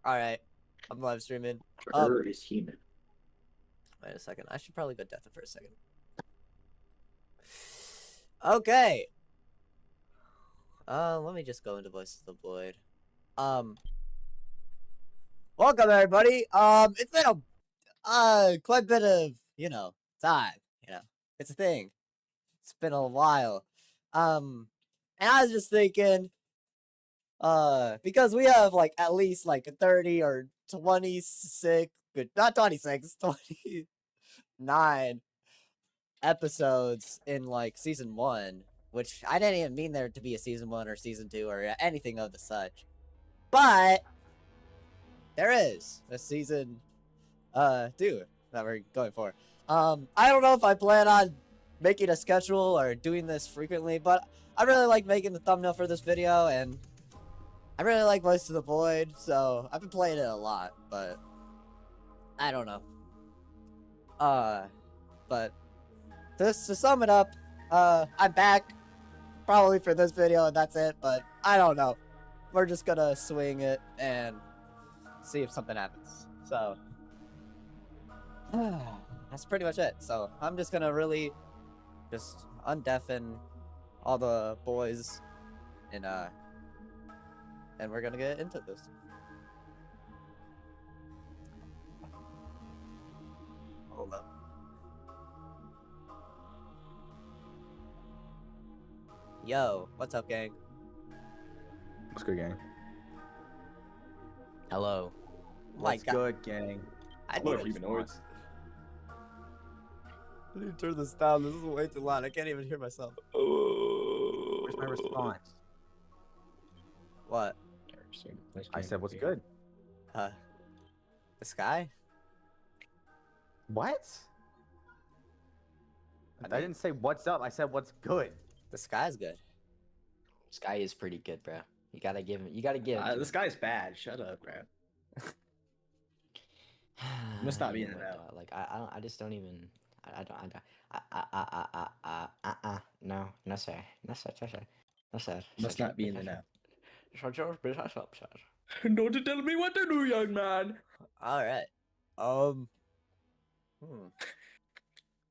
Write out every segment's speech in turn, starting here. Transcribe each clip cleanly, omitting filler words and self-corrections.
Alright. I'm live streaming. Is human. Wait a second. I should probably go death for a second. Okay. Let me just go into Voices of the Void. Welcome everybody. It's been quite a bit of, time. It's a thing. It's been a while. And I was just thinking, because we have like at least like 30 or 26, not 26, 29 episodes in like season 1, which I didn't even mean there to be a season 1 or season 2 or anything of the such. But there is a season 2 that we're going for. I don't know if I plan on making a schedule or doing this frequently, but I really like making the thumbnail for this video, and I really like Voice of the Void, so I've been playing it a lot, but I don't know. But to sum it up, I'm back probably for this video and that's it, but I don't know. We're just gonna swing it and see if something happens. So that's pretty much it. So I'm just gonna really just undeafen all the boys and we're gonna get into this. Hold up. Yo, what's up, gang? What's good, gang? Hello. What's good, gang? I What need to humanoids? I need to turn this down. This is way too loud. I can't even hear myself. Where's my response? What? I said, what's good? The sky? What? I didn't say what's up. I said what's good. The sky's good. Sky is pretty good, bro. You gotta give him. You gotta give. This guy's bad. Shut up, bro. must not be in the know. Like I just don't even. I don't. No, no sir, no sir, no sir. Must not be in the know. Shut your business up, sir. Don't tell me what to do, young man. All right.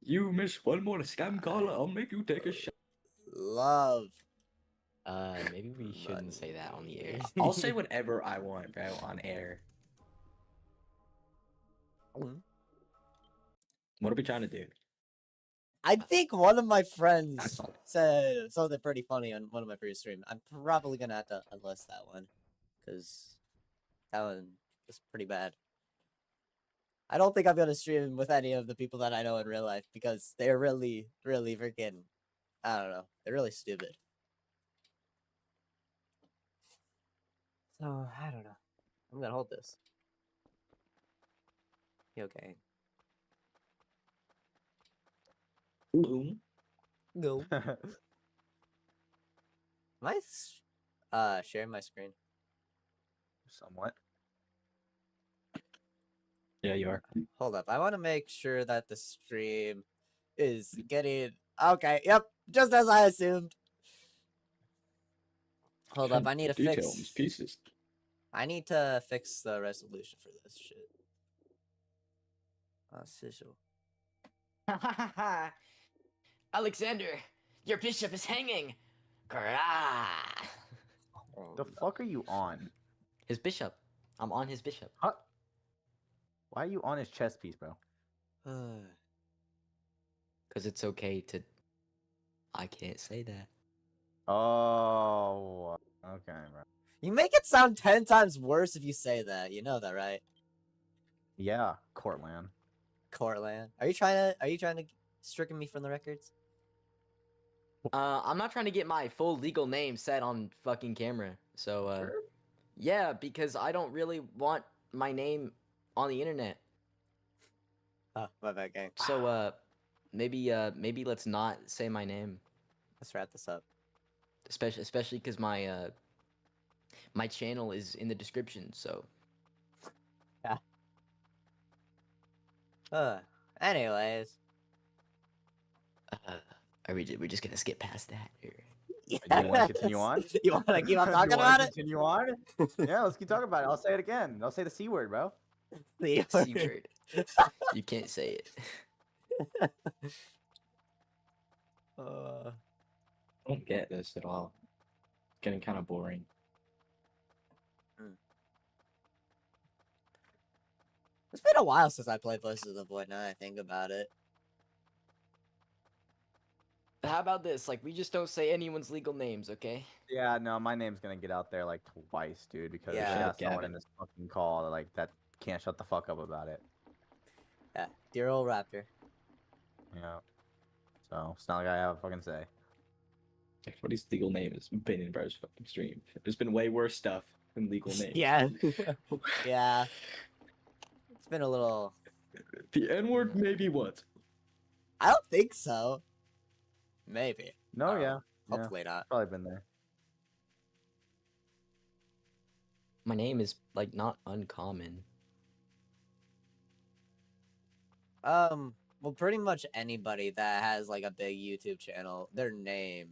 You miss one more scam call, I'll make you take a shot. Love. Maybe we shouldn't say that on the air. I'll say whatever I want, bro, on air. What are we trying to do? I think one of my friends said something pretty funny on one of my previous streams. I'm probably gonna have to unlist that one, because that one is pretty bad. I don't think I'm gonna stream with any of the people that I know in real life, because they're really, really freaking, I don't know, they're really stupid. So, I don't know. I'm gonna hold this. You okay? Boom. Go. Am I sharing my screen? Somewhat. Yeah, you are. Hold up. I want to make sure that the stream is getting... Okay, yep. Just as I assumed. Hold up. I need to Detail on fix... these pieces. I need to fix the resolution for this shit. Official. Alexander, your bishop is hanging. Grah. The fuck are you on? His bishop. I'm on his bishop. Huh? Why are you on his chess piece, bro? Because it's okay to. I can't say that. Oh, okay, bro. You make it sound 10 times worse if you say that. You know that, right? Yeah, Cortland. Cortland. Are you trying to stricken me from the records? I'm not trying to get my full legal name said on fucking camera. So, yeah, because I don't really want my name on the internet. Oh, my bad, gang. So, maybe let's not say my name. Let's wrap this up. Especially because my my channel is in the description. So. Yeah. Anyways. Are we just gonna skip past that? Or... You want to continue on? You want to keep on You talking wanna about it? Continue on? Yeah, let's keep talking about it. I'll say it again. I'll say the C word, bro. The C word. You can't say it. I don't get this at all. It's getting kind of boring. It's been a while since I played Voices of the Void. Now that I think about it. How about this? Like, we just don't say anyone's legal names, okay? Yeah, no, my name's gonna get out there like twice, dude, because Yeah. we Shut got up, someone Gavin. in this fucking call like that can't shut the fuck up about it. Yeah, dear old Raptor. Yeah. So it's not like I have a fucking say. Everybody's legal name has been in Bro's fucking stream. There's been way worse stuff than legal names. Yeah, yeah. It's been a little. The N-word maybe once. I don't think so. Maybe. No, I don't yeah. know. Hopefully not. Probably been there. My name is, like, not uncommon. Well, pretty much anybody that has like a big YouTube channel, their name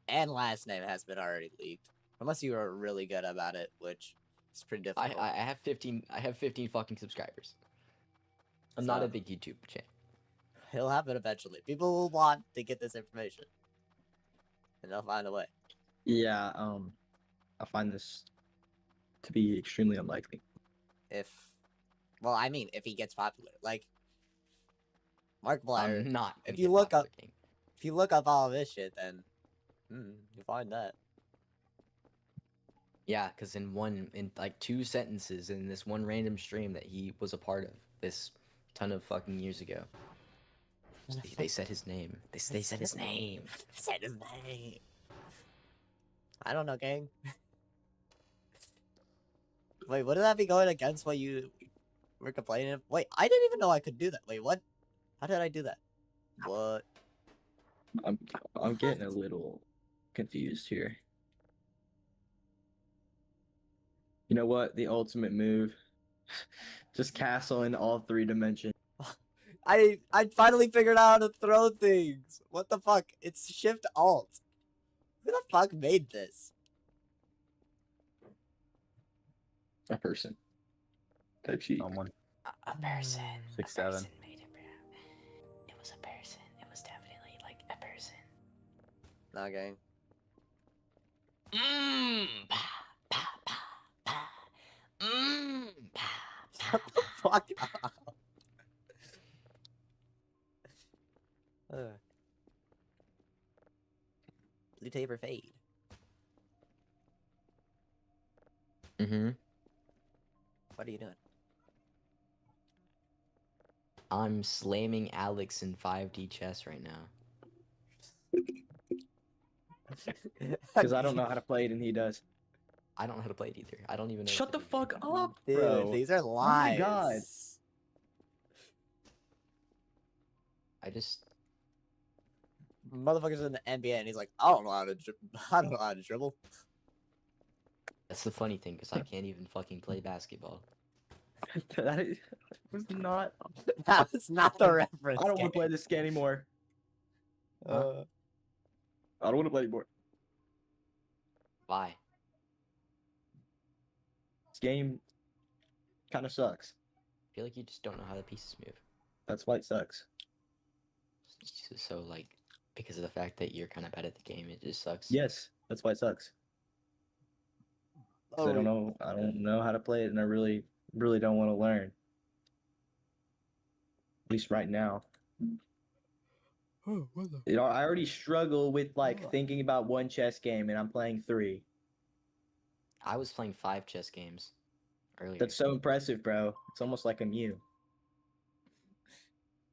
and last name has been already leaked. Unless you are really good about it, which is pretty difficult. I have 15 fucking subscribers. I'm not So- a big YouTube channel. It'll happen eventually. People will want to get this information, and they'll find a way. Yeah, I find this to be extremely unlikely. Well, I mean, if he gets popular, like Markiplier. I'm not. if gonna you get look up- popular, King. If you look up all of his shit, then you find that. Yeah, because in like 2 sentences in this one random stream that he was a part of this ton of fucking years ago, they said his name. They said his name. Said his name. I don't know, gang. Wait, wouldn't that be going against what you were complaining of? Wait, I didn't even know I could do that. Wait, what? How did I do that? What? I'm getting a little confused here. You know what? The ultimate move. Just castle in all 3 dimensions. I finally figured out how to throw things. What the fuck? It's Shift Alt. Who the fuck made this? A person. Type sheet. Someone. A person. 6, 7. made it, bro. It was a person. It was definitely like a person. Nah, gang. Pa, pa, pa, pa. Pa, pa, Shut the fuck up. Bluetape or fade? Mm-hmm. What are you doing? I'm slamming Alex in 5D chess right now. Because I don't know how to play it and he does. I don't know how to play it either. I don't even know. Shut the fuck up, Dude, bro. these are lies. my God. I just Motherfucker's in the NBA and he's like, I don't know how to I don't know how to dribble. that's the funny thing because I can't even fucking play basketball. That was not. That was not the reference. I don't want gang. to play this game anymore. Uh, I don't want to play anymore. Why? This game kind of sucks. I feel like you just don't know how the pieces move. That's why it sucks. So like, because of the fact that you're kind of bad at the game, it just sucks. Yes, that's why it sucks. 'Cause I don't know. I don't know how to play it, and I really don't want to learn. At least right now. Oh, what the? You know, I already struggle with like thinking about one chess game, and I'm playing 3. I was playing 5 chess games earlier. That's so impressive, bro. It's almost like I'm you.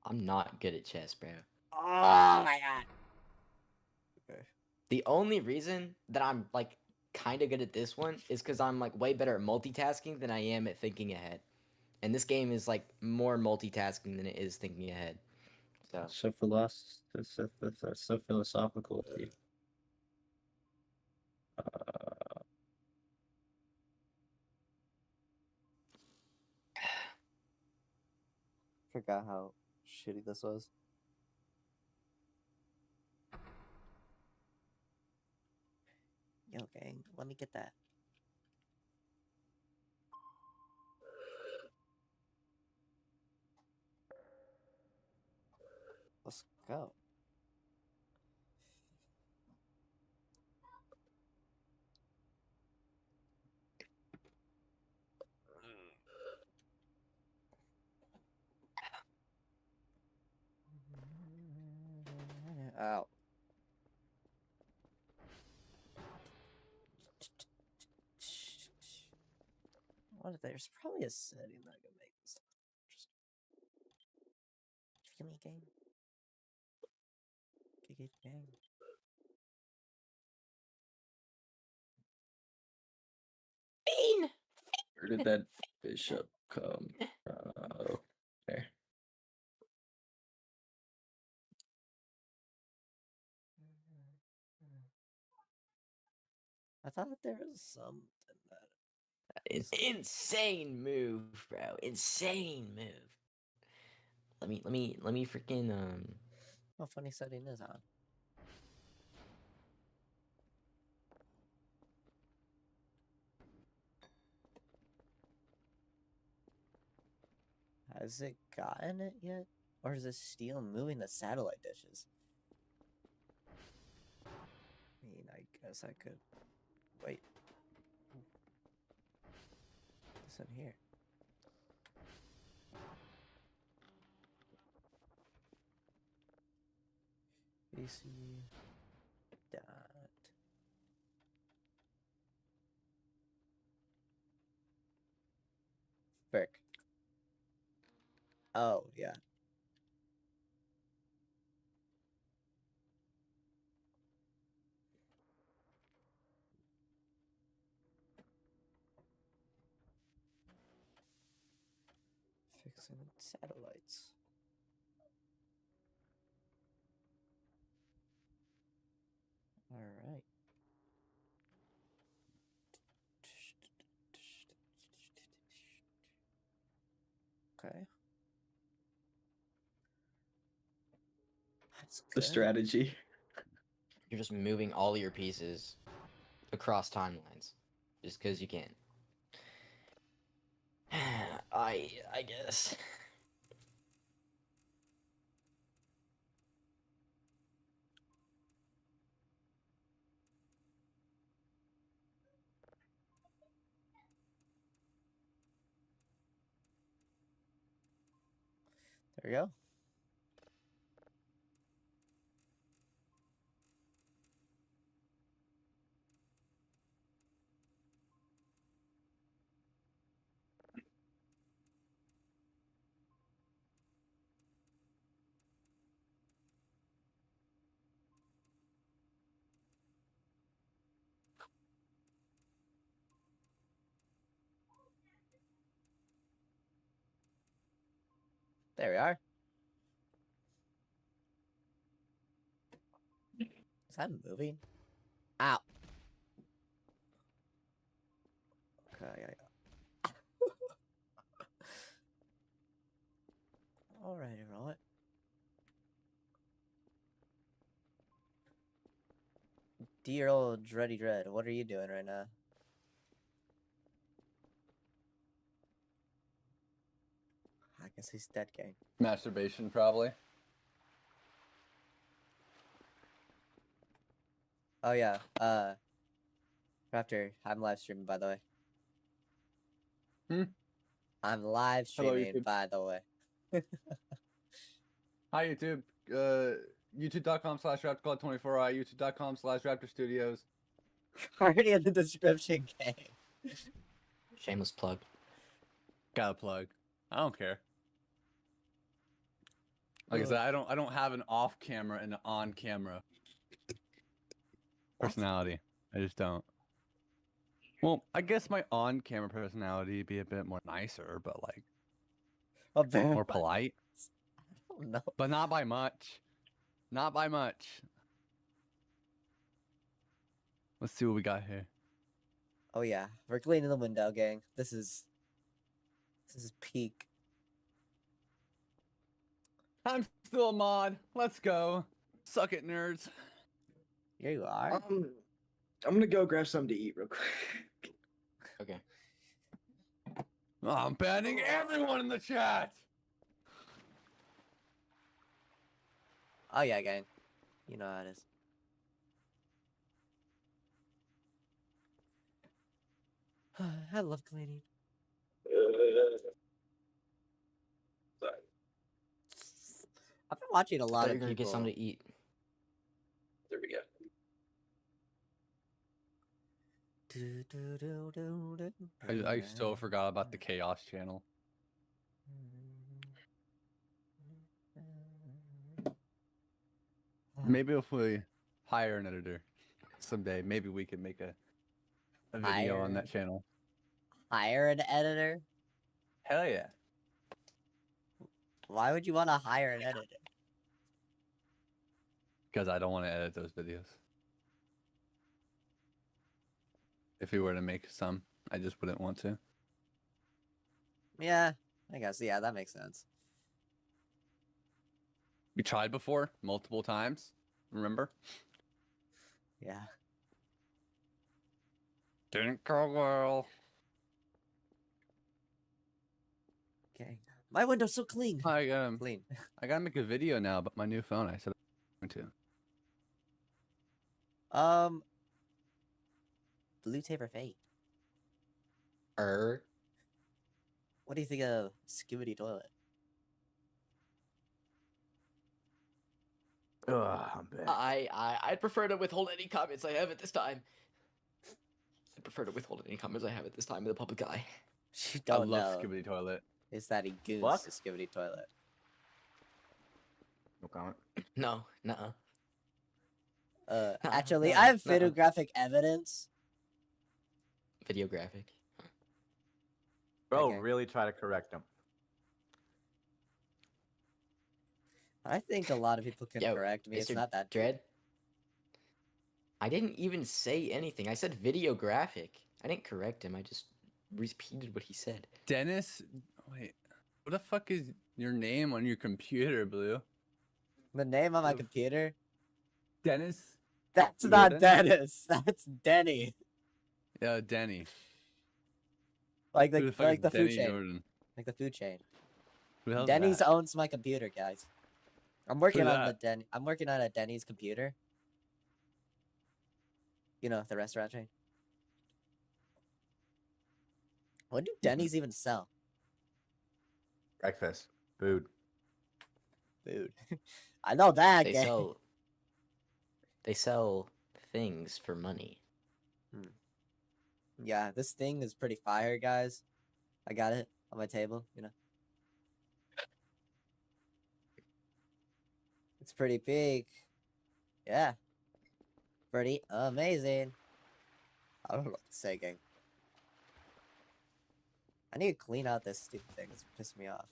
I'm not good at chess, bro. Oh my god. The only reason that I'm like kind of good at this one is because I'm like way better at multitasking than I am at thinking ahead. And this game is like more multitasking than it is thinking ahead. So So philosophical of you. Forgot how shitty this was. gang. Let me get that. Let's go. Ow. What? There's probably a setting that can make this. Just give me a game. Gang. Bean. Where did that bishop come from? There. I thought there was something that. Insane move, bro. Insane move. Let me freaking What funny setting is on? Has it gotten it yet? Or is this steel moving the satellite dishes? I mean, I guess I could wait. What's in here? BC dot. Frick. Oh, yeah. Fixing satellites. All right. Okay. That's The good. strategy. you're just moving all your pieces across timelines just because you can. I guess. There we go. There we are. Is that moving? Ow. Okay. Alright, roll it. Dear old Dreddy Dread, what are you doing right now? I guess he's dead, gang. Masturbation, probably. Oh yeah, Raptor, I'm live streaming, by the way. Hmm? I'm live Hello, streaming, YouTube. by the way. Hi, YouTube. YouTube.com/RaptorCloud24i, YouTube.com/Raptor Studios. Already in the description, gang. Shameless plug. Got a plug. I don't care. Like I said, I don't have an off camera and an on camera personality. I just don't. Well, I guess my on camera personality would be a bit more nicer, but like more polite. I don't know. But not by much. Not by much. Let's see what we got here. Oh yeah, we're cleaning the window, gang. This is peak. I'm still a mod. Let's go. Suck it, nerds. Here you are. I'm gonna go grab something to eat real quick. Okay. Oh, I'm banning everyone in the chat. Oh yeah, gang. You know how it is. I love cleaning. Sorry. I've been watching a I lot thought you of were gonna get people. something to eat. There we go. I so forgot about the Chaos channel. Maybe if we hire an editor someday, maybe we could make a video on that channel. Hire an editor? Hell yeah. Why would you want to hire an editor? Because I don't want to edit those videos. If we were to make some, I just wouldn't want to. Yeah, I guess. Yeah, that makes sense. We tried before, multiple times. Remember? Yeah. Didn't go well. Okay. My window's so clean. I Clean. gotta make a video now about my new phone. I said I'm going to. Bluetape or Fate? What do you think of Skibidi Toilet? Ugh, I'm bad. I'd prefer to withhold any comments I have at this time. I prefer to withhold any comments I have at this time in the public eye. You I don't love know. Skibidi Toilet. It's that he goons What? to Skibidi Toilet. No comment. No, nuh-uh. Actually, no, I have nuh-uh. photographic evidence. Videographic. Bro, Okay. really try to correct him. I think a lot of people can Yo, correct me. It's Mr. not that Dread. I didn't even say anything. I said videographic. I didn't correct him. I just repeated what he said. Dennis, wait, what the fuck is your name on your computer, Blue? The name on my Oof. computer? Dennis? That's not Dennis. That's Denny. Yeah, Denny. Like Who the the fuck like is the food Denny chain. Jordan? Like the food chain. Who the hell's Denny's that? owns my computer, guys. I'm working Who's on that? I'm working on a Denny's computer. You know, the restaurant chain. What do Denny's even sell? Breakfast. Food. Food. I know that. They gang. sell things for money. Yeah, this thing is pretty fire, guys. I got it on my table, you know. It's pretty big. Yeah. Pretty amazing. I don't know what to say, gang. I need to clean out this stupid thing. It's pissing me off.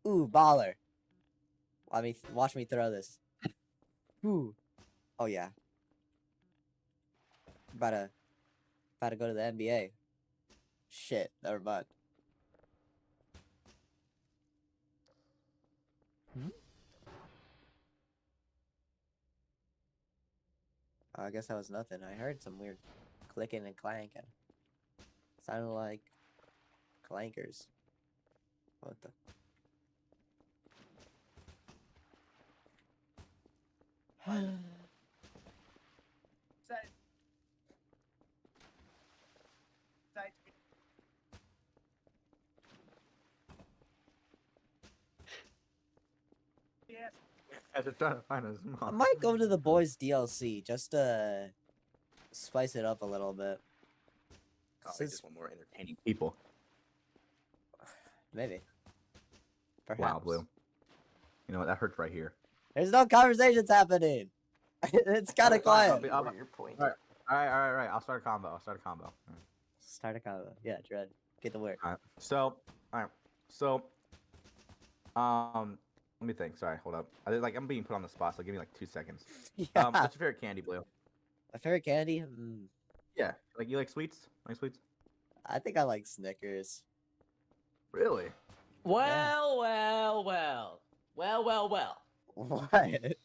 Ooh, baller. Watch me throw this. Ooh. Oh yeah. About to go to the NBA. Shit, never mind. I guess that was nothing. I heard some weird clicking and clanking. Sounded like clankers. What the? I was trying to find his mom. I might go to the BOYZ DLC just to spice it up a little bit. Oh, I Since- just want more entertaining people. Maybe. Perhaps. Wow, Blue. You know what? That hurts right here. There's no conversations happening. It's kind of Alright, quiet. I'll be- Your point. Alright. All right. I'll start a combo. Start a combo. Yeah, Dread. Get to work. All right. So, let me think. Sorry, hold up. I'm being put on the spot, so give me like 2 seconds. Yeah. What's your favorite candy, Blue? My favorite candy? Yeah, like you like sweets? Like sweets? I think I like Snickers. Really? Well. What?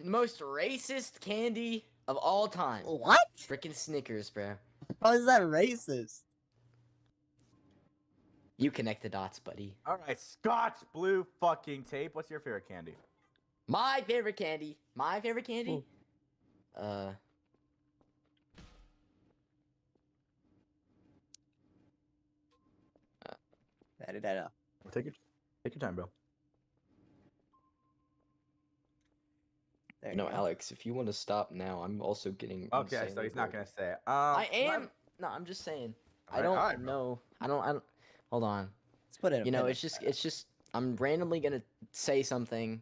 most racist candy of all time. What? Freaking Snickers, bro. How is that racist? You connect the dots, buddy. All right, Scotch blue fucking tape. What's your favorite candy? My favorite candy. My favorite candy. Da-da-da-da. Take your time, bro. There No, you go. Alex, if you want to stop now, I'm also getting. Okay, so insanely he's not bored. gonna say it. I am. No, I'm just saying. I don't alright, bro. know. I don't. Hold on. Let's put it. You know, it's just. I'm randomly gonna say something.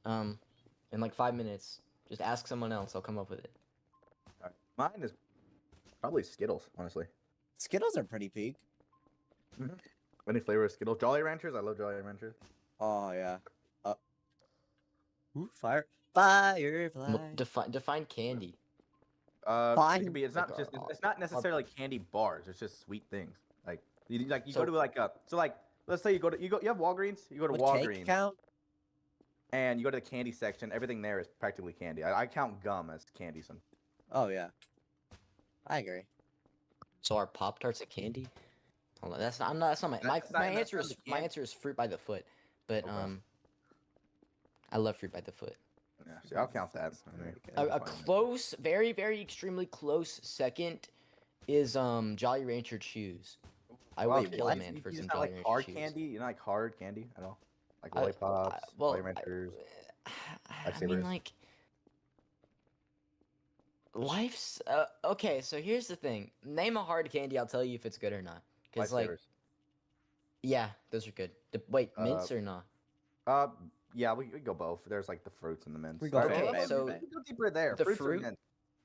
In like 5 minutes. Just ask someone else. I'll come up with it. Alright. Mine is probably Skittles, honestly. Skittles are pretty peak. Any flavor of Skittles? Jolly Ranchers. I love Jolly Ranchers. Oh yeah. Ooh, firefly. Well, define candy. It Fine. could be. It's not Like, just. It's not necessarily candy bars. It's just sweet things. Like you go to like a. So like, let's say you have Walgreens. You go to Would Walgreens. cake count? And you go to the candy section. Everything there is practically candy. I count gum as candy. Some. Oh yeah. I agree. So are Pop Tarts a candy? Hold on, that's not. That's not my. That's My not- answer that's is not the my candy. answer is fruit by the foot, but Okay. I love fruit by the foot. Yeah, see, I'll count that. I mean, A- A that's fine. close, very, very extremely close second is Jolly Rancher chews. I Wow, would kill what? a man for You some just not Jolly like Rancher hard chews. candy. You not like hard candy at all. Like I- lollipops, well, Jolly Ranchers. I mean, Lifesavers. like, life's okay. So here's the thing: name a hard candy. I'll tell you if it's good or not. Because like, Lifesavers. yeah, those are good. Wait, mints or not? Yeah, we go both. There's like the fruits and the mints. We go Alright, Okay, well, so we can go deeper there. the Fruits and fruit- mints.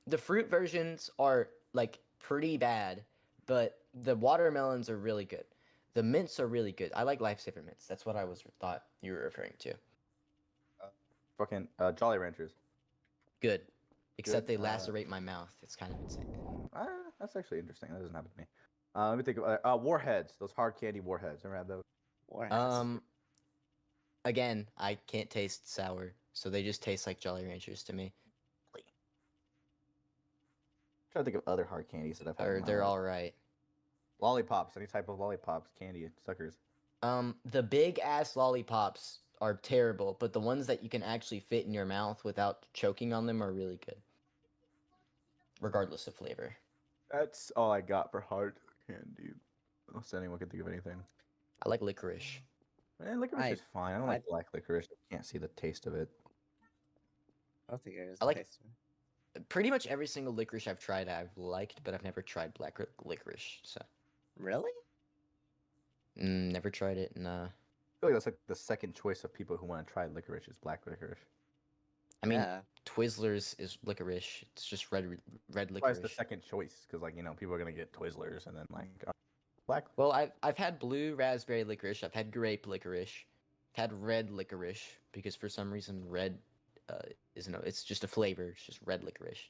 The fruit versions are like pretty bad, but the watermelons are really good. The mints are really good. I like Lifesaver mints. That's what I thought you were referring to. Fucking Jolly Ranchers. Good. Except Good, they lacerate my mouth. It's kind of insane. That's actually interesting. That doesn't happen to me. Let me think of warheads. Those hard candy warheads. Ever had those? Warheads. Again, I can't taste sour, so they just taste like Jolly Ranchers to me. trying to think of other hard candies that I've had. Or in my they're life. all right. Lollipops. Any type of lollipops, candy, suckers. The big ass lollipops are terrible, but the ones that you can actually fit in your mouth without choking on them are really good. Regardless of flavor. That's all I got for hard candy. Unless anyone can think of anything. I like licorice. Licorice I- is fine. I don't like black licorice. I can't see the taste of it. I don't think it is. I like- Pretty much every single licorice I've tried I've liked, but I've never tried black licorice, so Really? never tried it. Nah. I feel like that's like the second choice of people who want to try licorice is black licorice. I mean, yeah. Twizzlers is licorice. It's just red Why licorice. is the second choice? Because people are gonna get Twizzlers and then black. Well, I've had blue raspberry licorice. I've had grape licorice. I've had red licorice because for some reason red isn't. It's just a flavor. It's just red licorice.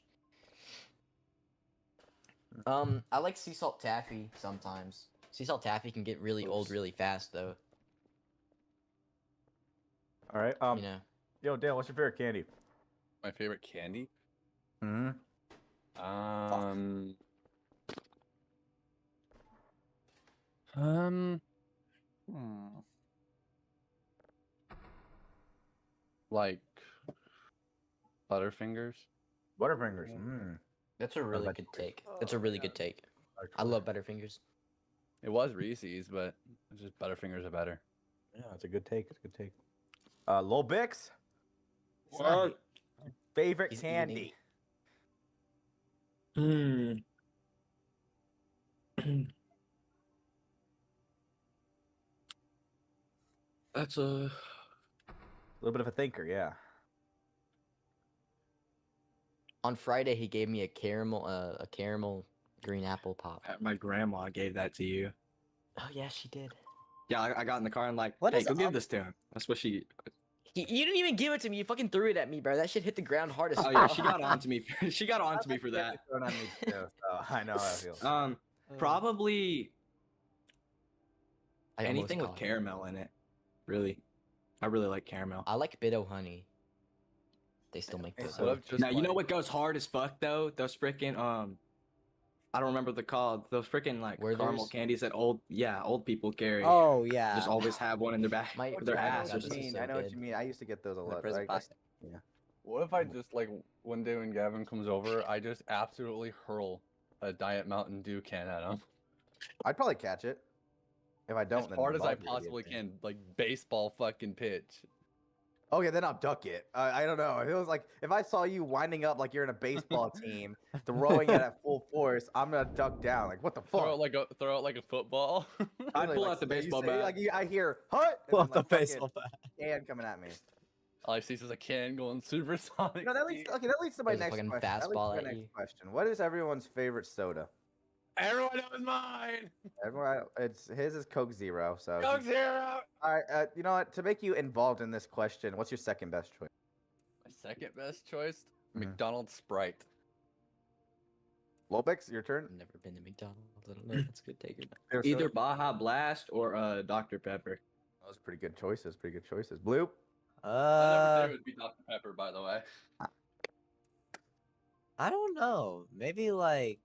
I like sea salt taffy sometimes. Sea salt taffy can get really old Oops. really fast though. All right. You know. Yo, Dale, what's your favorite candy? My favorite candy? Hmm. Um. Like Butterfingers. Butterfingers. Mm. That's a really good take. That's a really good take. I love Butterfingers. It was Reese's, but it's just Butterfingers are better. Yeah, it's a good take. It's a good take. Lolbix. What? Favorite He's candy. Hmm. That's A little bit of a thinker, yeah. On Friday, he gave me a caramel green apple pop. my grandma gave that to you. Oh yeah, she did. Yeah, I got in the car and like, What hey, is go give up- this to him. That's what she. You didn't even give it to me. You fucking threw it at me, bro. That shit hit the ground hard as Oh fuck. yeah, she got on to me. She got on to me for that. Thrown on me too, so I know how I feel. Probably I almost anything with caught it. caramel in it. Really, I really like caramel. I like Bit-O Honey. They still make those. What if just Now you know like- what goes hard as fuck though? Those freaking I don't remember the called. Those freaking like caramel Werthers? candies that old people carry. Oh yeah. Just always have one in their back, My their grandma ass got or us something. so I know what good. you mean. I used to get those a The lot. prison plastic. What if I just like one day when Gavin comes over, I just absolutely hurl a Diet Mountain Dew can at him I'd probably catch it. If I don't, as then hard the as I ball's gonna be possibly in. can, like baseball fucking pitch. Okay, then I'll duck it. I don't know. If it was like if I saw you winding up like you're in a baseball team, throwing it at full force, I'm gonna duck down. Like what the fuck? Throw it like a football. I'd pull Like, out the you baseball say, bat. Like I hear hut. Pull And up then, the like, baseball bat. can coming at me. All I see is a can going supersonic. No, that leads. Okay, that leads to my There's a next fucking question. That leads to fastball my at next you. question. What is everyone's favorite soda? Everyone knows mine. Everyone, his is Coke Zero. So Coke Zero. all right. You know what? To make you involved in this question, what's your second best choice? My second best choice, Mhm. McDonald's Sprite. Lolbix, your turn. I've never been to McDonald's. I don't know if it's good take or not. Favorite Either soda? Baja Blast or Dr Pepper. Those are pretty good choices. Pretty good choices. Blue. My number 3 Uh, would be Dr Pepper, by the way. I don't know. Maybe like,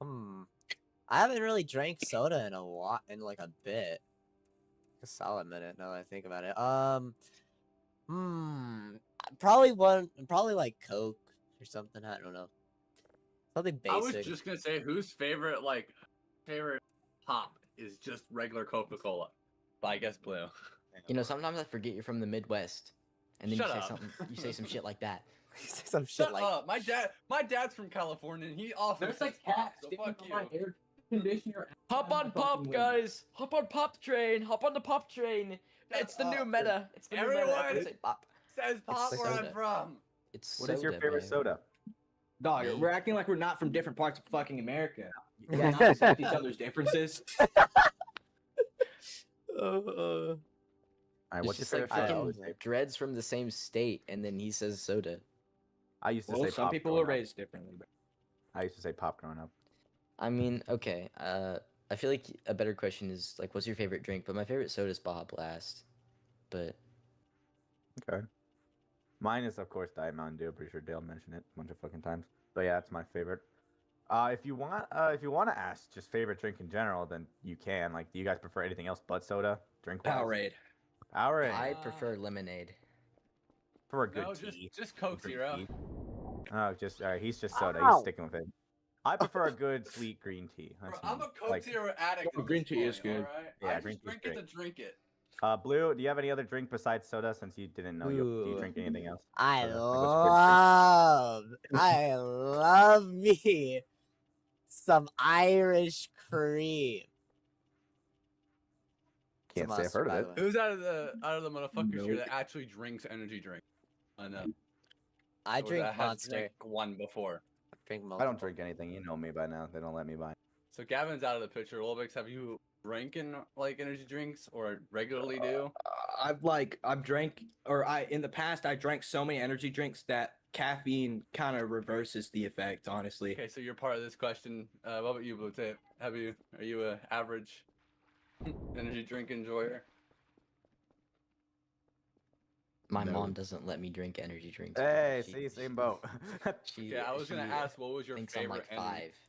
I haven't really drank soda in like a bit. A solid minute now that I think about it. Probably like Coke or something. I don't know. Something I was basic. just gonna say whose favorite pop is just regular Coca-Cola. But I guess Blue. You know, sometimes I forget you're from the Midwest, and then Shut you say up. something. You say some shit like that. You say some shit Shut like up! My dad's from California, and he often says pop, so fuck you. air conditioner. Hop on pop, guys. Hop on pop train. Hop on the pop train. It's the new up. meta. It's the new meta. Everyone- Everyone say pop. Says pop like where I'm soda. from. It's What is your favorite bro. soda? Dog, Me. we're acting like we're not from different parts of fucking America. Yeah. We're not accept each other's differences. All right, It's what's your just like favorite soda? fucking dreads from the same state, and then he says soda. I used to Well, say some pop people growing were up. raised differently. But I used to say pop growing up. I mean, okay. I feel like a better question is like, what's your favorite drink? But my favorite soda is Baja Blast. But Okay. Mine is of course Diet Mountain Dew. Pretty sure Dale mentioned it a bunch of fucking times. But yeah, that's my favorite. If you want to ask just favorite drink in general, then you can. Like, do you guys prefer anything else but soda? Drink Powerade. Powerade. I prefer lemonade. For a good No, tea. just Coke Drink Zero. tea. Oh, just he's just soda. Ow. He's sticking with it. I prefer a good sweet green tea. Bro, That's I'm a me. Coke Like, Zero addict. Oh, at green this tea is point, good. alright? Yeah, I green just tea's drink it to drink it. Blue, do you have any other drink besides soda? Since you didn't know, do you Ooh. drink anything else? I Like, what's your good I love me some Irish cream. Can't It's a say I've must, heard by of the it. way. Who's out of the motherfuckers here Nope. that actually drinks energy drink? I know. I Or drink that has Monster. drank one before. Drink I don't drink anything. You know me by now. They don't let me buy. So Gavin's out of the picture. Lolbix, have you drinking like energy drinks or regularly do? I've drank, or in the past I drank so many energy drinks that caffeine kind of reverses the effect. Honestly, Okay, so you're part of this question. What about you, Bluetape? Are you a average energy drink enjoyer? My No. mom doesn't let me drink energy drinks. Hey, because see, same boat. Yeah, I was gonna ask, what was your thinks I'm favorite like 5.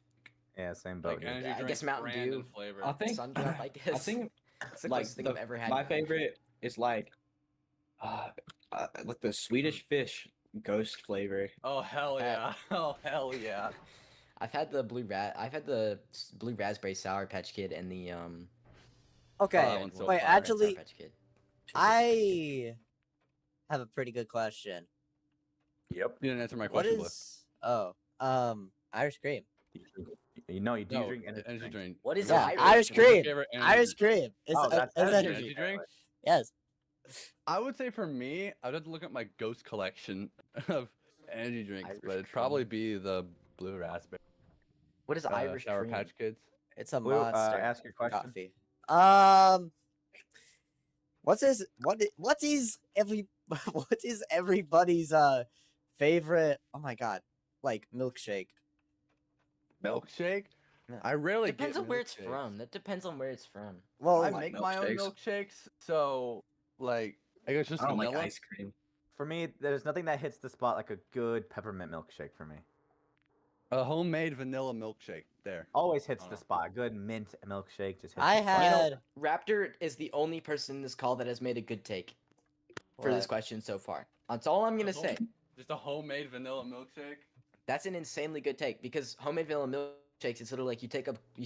Yeah, same boat. like dude. energy Yeah, I drink guess Mountain brand Dew. and flavor? I think Sun Drop, I I guess. think It's the like closest thing I've ever had. my to energy. favorite is like the Swedish fish ghost flavor. Oh hell yeah! Oh hell yeah! I've had the blue raspberry Sour Patch Kid and the Okay, that one's so wait, fire. red Sour actually, Patch Kid. I have a pretty good question. Yep. You didn't answer my What question, Blue. is Irish cream? You know, you do No, drink energy energy drinks? drink. What is Yeah, Irish? Irish What's your cream. favorite energy Irish drink? cream. It's Oh, that's it's energy energy. drink? Yes. I would say for me, I'd have to look at my ghost collection of energy drinks, Irish but it'd cream. probably be the blue raspberry. What is Irish Sour cream? Patch Kids. It's a Blue, monster. ask your question. Coffee. What is everybody's favorite? Oh my god, like milkshake. Milkshake. Yeah. I rarely Depends get on where it's milkshakes. from. That depends on where it's from. Well, I like make my own milkshakes. milkshakes, so like I guess just I don't vanilla. like ice cream. For me, there's nothing that hits the spot like a good peppermint milkshake for me. A homemade vanilla milkshake. There. Always hits I the don't spot. Good mint milkshake just hits I the spot. You know, had Raptor is the only person in this call that has made a good take for this what? question so far. That's all I'm gonna say. Just a homemade vanilla milkshake. That's an insanely good take because homemade vanilla milkshakes, it's literally like you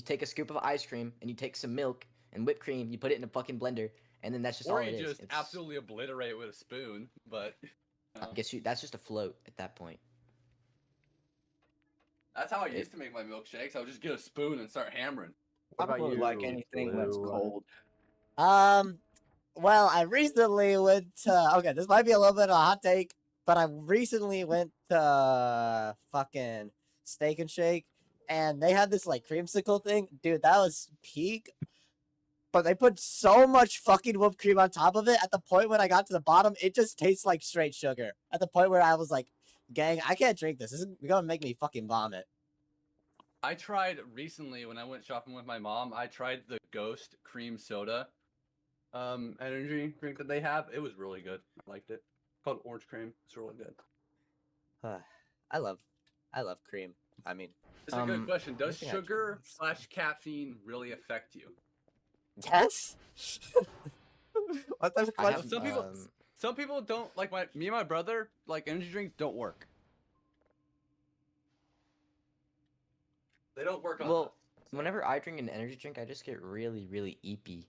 take a scoop of ice cream and you take some milk and whipped cream, you put it in a fucking blender, and then that's just all Or it you is. just It's- absolutely obliterate it with a spoon. But I guess that's just a float at that point. that's how I It- used to make my milkshakes. I would just get a spoon and start hammering. What I don't about really you, like anything that's Blue? cold. Well, I recently went to. Okay, this might be a little bit of a hot take, but I recently went to fucking Steak and Shake, and they had this like creamsicle thing. Dude, that was peak. But they put so much fucking whipped cream on top of it. At the point when I got to the bottom, it just tastes like straight sugar. At the point where I was like, "Gang, I can't drink this. This is gonna make me fucking vomit." I tried recently when I went shopping with my mom. I tried the Ghost Cream Soda, energy drink that they have. It was really good. I liked it. Called Orange Cream. It's really good. I love cream. I mean, It's a good question. Does I think I tried sugar this. / caffeine really affect you? yes. What type of I question? have, some people- Some people don't like me and my brother. Like energy drinks don't work. They don't work on. well, us, so. whenever I drink an energy drink, I just get really, really eepy.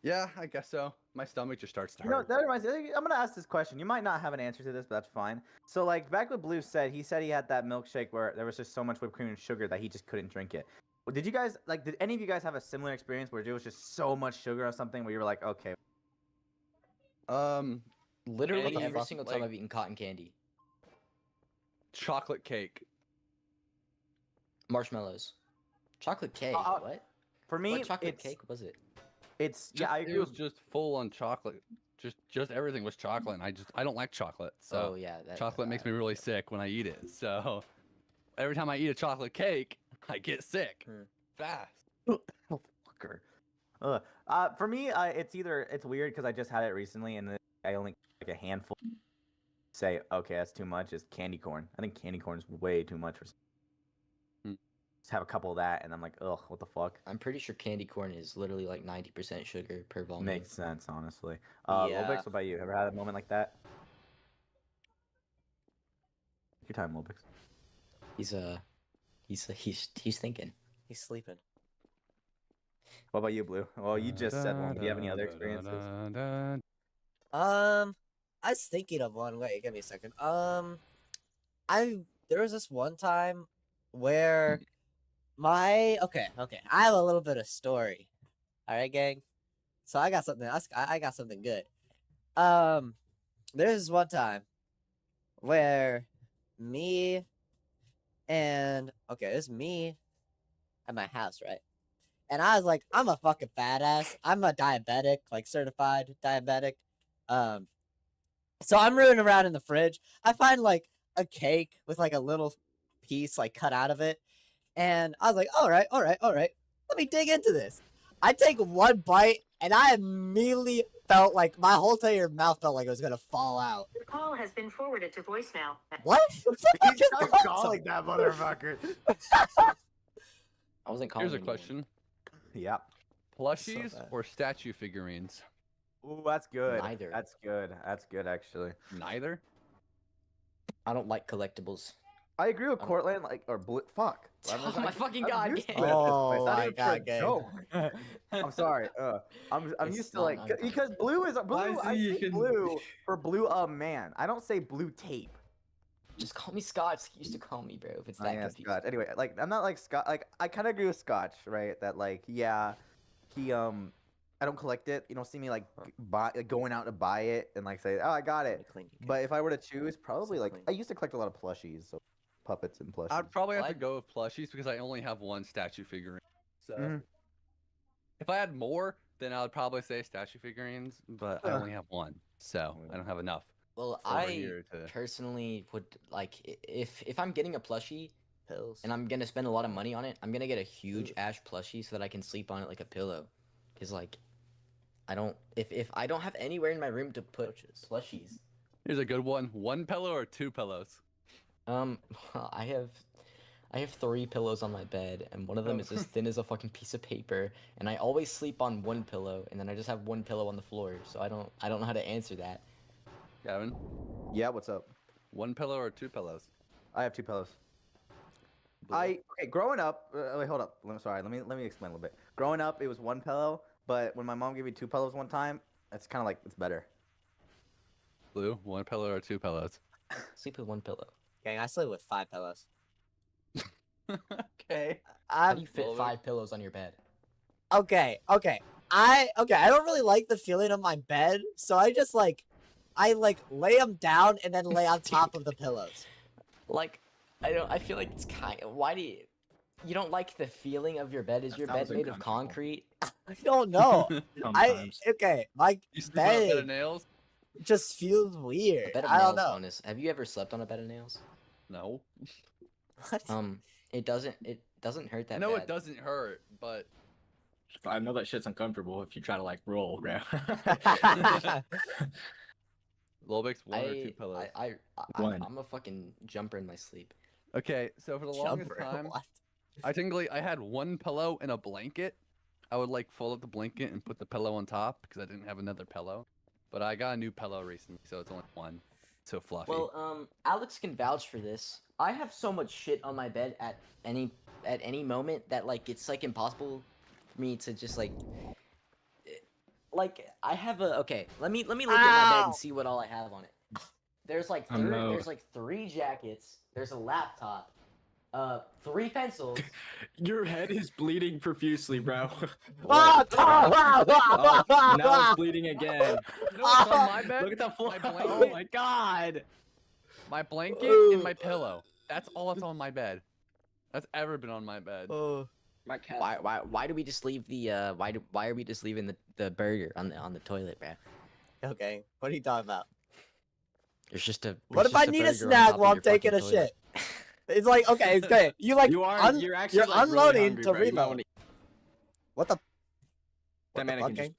Yeah, I guess so. My stomach just starts to You know, hurt. that reminds me. I'm gonna ask this question. You might not have an answer to this, but that's fine. So, like back what Blue said, he said he had that milkshake where there was just so much whipped cream and sugar that he just couldn't drink it. Well, did you guys like? Did any of you guys have a similar experience where there was just so much sugar or something where you were like, okay, Literally Any, every single time like- I've eaten cotton candy. Chocolate cake. Marshmallows. Chocolate cake. Uh, What? for me, What chocolate it's cake was it? it's yeah, I It agree. was With, just full on chocolate. Just everything was chocolate, and I don't like chocolate. So Oh yeah, that chocolate makes me really sick when I eat it. So every time I eat a chocolate cake, I get sick fast. fucker. For me, it's weird because I just had it recently and then I only like a handful. Say okay, that's too much. Is candy corn. I think candy corn is way too much for. Just have a couple of that, and I'm like, ugh, what the fuck? I'm pretty sure candy corn is literally like 90% sugar per volume. Makes sense, honestly. Yeah. Lolbix, what about you? Ever had a moment like that? Take your time, Lolbix. He's thinking. He's sleeping. What about you, Blue? Well, you just said one. Do you have any other experiences? I was thinking of one. Wait, give me a second. There was this one time where okay. I have a little bit of story. All right, gang. So I got something. I got something good. There's this one time where me and it's me at my house, right? And I was like, I'm a fucking fat ass. I'm a diabetic, like certified diabetic. So I'm rooting around in the fridge. I find like a cake with like a little piece like cut out of it. And I was like, all right. Let me dig into this. I take one bite and I immediately felt like my whole entire mouth felt like it was gonna fall out. Your call has been forwarded to voicemail. What? calling that motherfucker. I wasn't calling Here's a anyone. question: Yeah. plushies bad. or statue figurines? Ooh, that's good. Neither. That's good. That's good, actually. Neither. I don't like collectibles. I agree with Cortland. Like, or Blue. Fuck. Oh my fucking I'm god, used to gang. it at this point. Oh It's not my even for god, a gang. joke. I'm sorry. I'm It's used to not like because Blue is Blue. Why is I he say can- Blue for Blue. Man, I don't say Blue tape. Just call me Scotch. You used to call me, bro. If it's Oh, that yeah, confusing. Scotch. Anyway, like I'm not like Scotch. Like I kind of agree with Scotch, right? That like yeah, he I don't collect it. You don't see me like going out to buy it and like say, oh, I got it. But if I were to choose, probably like clean. I used to collect a lot of plushies, so puppets and plushies. I'd probably have to What? go with plushies because I only have one statue figurine. So Mhm. if I had more, then I would probably say statue figurines. But I Ugh. only have one, so I don't have enough. Well, over I here to- personally would like if I'm getting a plushie Pills. and I'm gonna spend a lot of money on it, I'm gonna get a huge ash plushie so that I can sleep on it like a pillow. Cause like, I don't. If I don't have anywhere in my room to put Couches. plushies, Here's a good one. 1 pillow or 2 pillows? I have 3 pillows on my bed, and one of them Oh. is as thin as a fucking piece of paper. And I always sleep on one pillow, and then I just have one pillow on the floor. So I don't know how to answer that. Gavin, Yeah, what's up? 1 pillow or 2 pillows? I have 2 pillows. Blue? Okay, growing up, wait, hold up. Sorry, let me explain a little bit. Growing up, it was 1 pillow, but when my mom gave me 2 pillows one time, it's kind of like it's better. Blue, 1 pillow or 2 pillows? Sleep with one pillow. Gang, I sleep with 5 pillows. Okay. How I'm do you fit Lolbix? 5 pillows on your bed? okay. I don't really like the feeling of my bed, so I lay them down and then lay on top of the pillows. Like, I feel like it's kind of. Why do you don't like the feeling of your bed? Is That your sounds bed made of uncomfortable. concrete? I don't know. Sometimes. My You sleep on a bed of bed nails? just feels A weird. bed of I don't nails, know. bonus. Have you ever slept on a bed of nails? No. What? It doesn't hurt that No, bad. it doesn't hurt, but I know that shit's uncomfortable if you try to like roll, bro. Lolbix, 1 or 2 pillows? One. I'm a fucking jumper in my sleep. Okay, so for the longest Jumper. time, What? I had 1 pillow and a blanket. I would like fold up the blanket and put the pillow on top because I didn't have another pillow. But I got a new pillow recently, so it's only 1. So fluffy. Well, Alex can vouch for this. I have so much shit on my bed at any moment that like it's like impossible for me to just like I have a okay. Let me look at my bed Ow! and see what all I have on it. There's like Oh, no. there's like 3 jackets. There's a laptop. 3 pencils. Your head is bleeding profusely, bro. Ah, Oh, now it's bleeding again. You know what's on my bed? Look at the floor. My blanket. Oh my god. My blanket and my pillow. That's all that's on my bed. That's ever been on my bed. Oh. My cat. Why do we just leave the why are we just leaving the burger on the toilet, bro? Okay, what are you talking about? There's just a. What there's if I just a need a burger on snack top of while I'm your fucking taking a toilet. shit? It's like, okay, it's okay. You're actually you're like, unloading really hungry, to bro. You might reload. wanna- What the? That What the mannequin fuck, just- gang?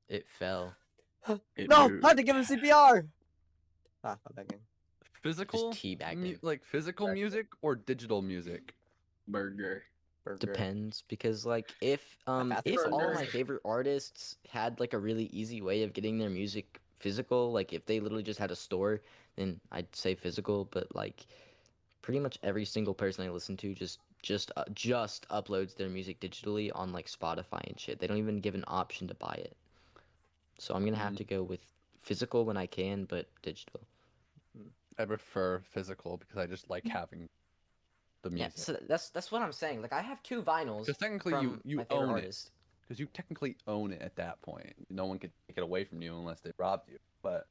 It fell. It No, moved. I had to give him CPR. Ah, fuck that game. Physical, teabagged him. like physical music or digital music? Burger. Burger. Depends, because like if fast if all burger. my favorite artists had like a really easy way of getting their music physical, like if they literally just had a store, then I'd say physical. But like pretty much every single person I listen to just uploads their music digitally on like Spotify and shit. They don't even give an option to buy it. So I'm gonna have to go with physical when I can, but digital. I prefer physical because I just like having the Yeah, music. so that's what I'm saying. Like I have 2 vinyls. Because technically from you my favorite own it. artist. Because you technically own it at that point. No one could take it away from you unless they robbed you. But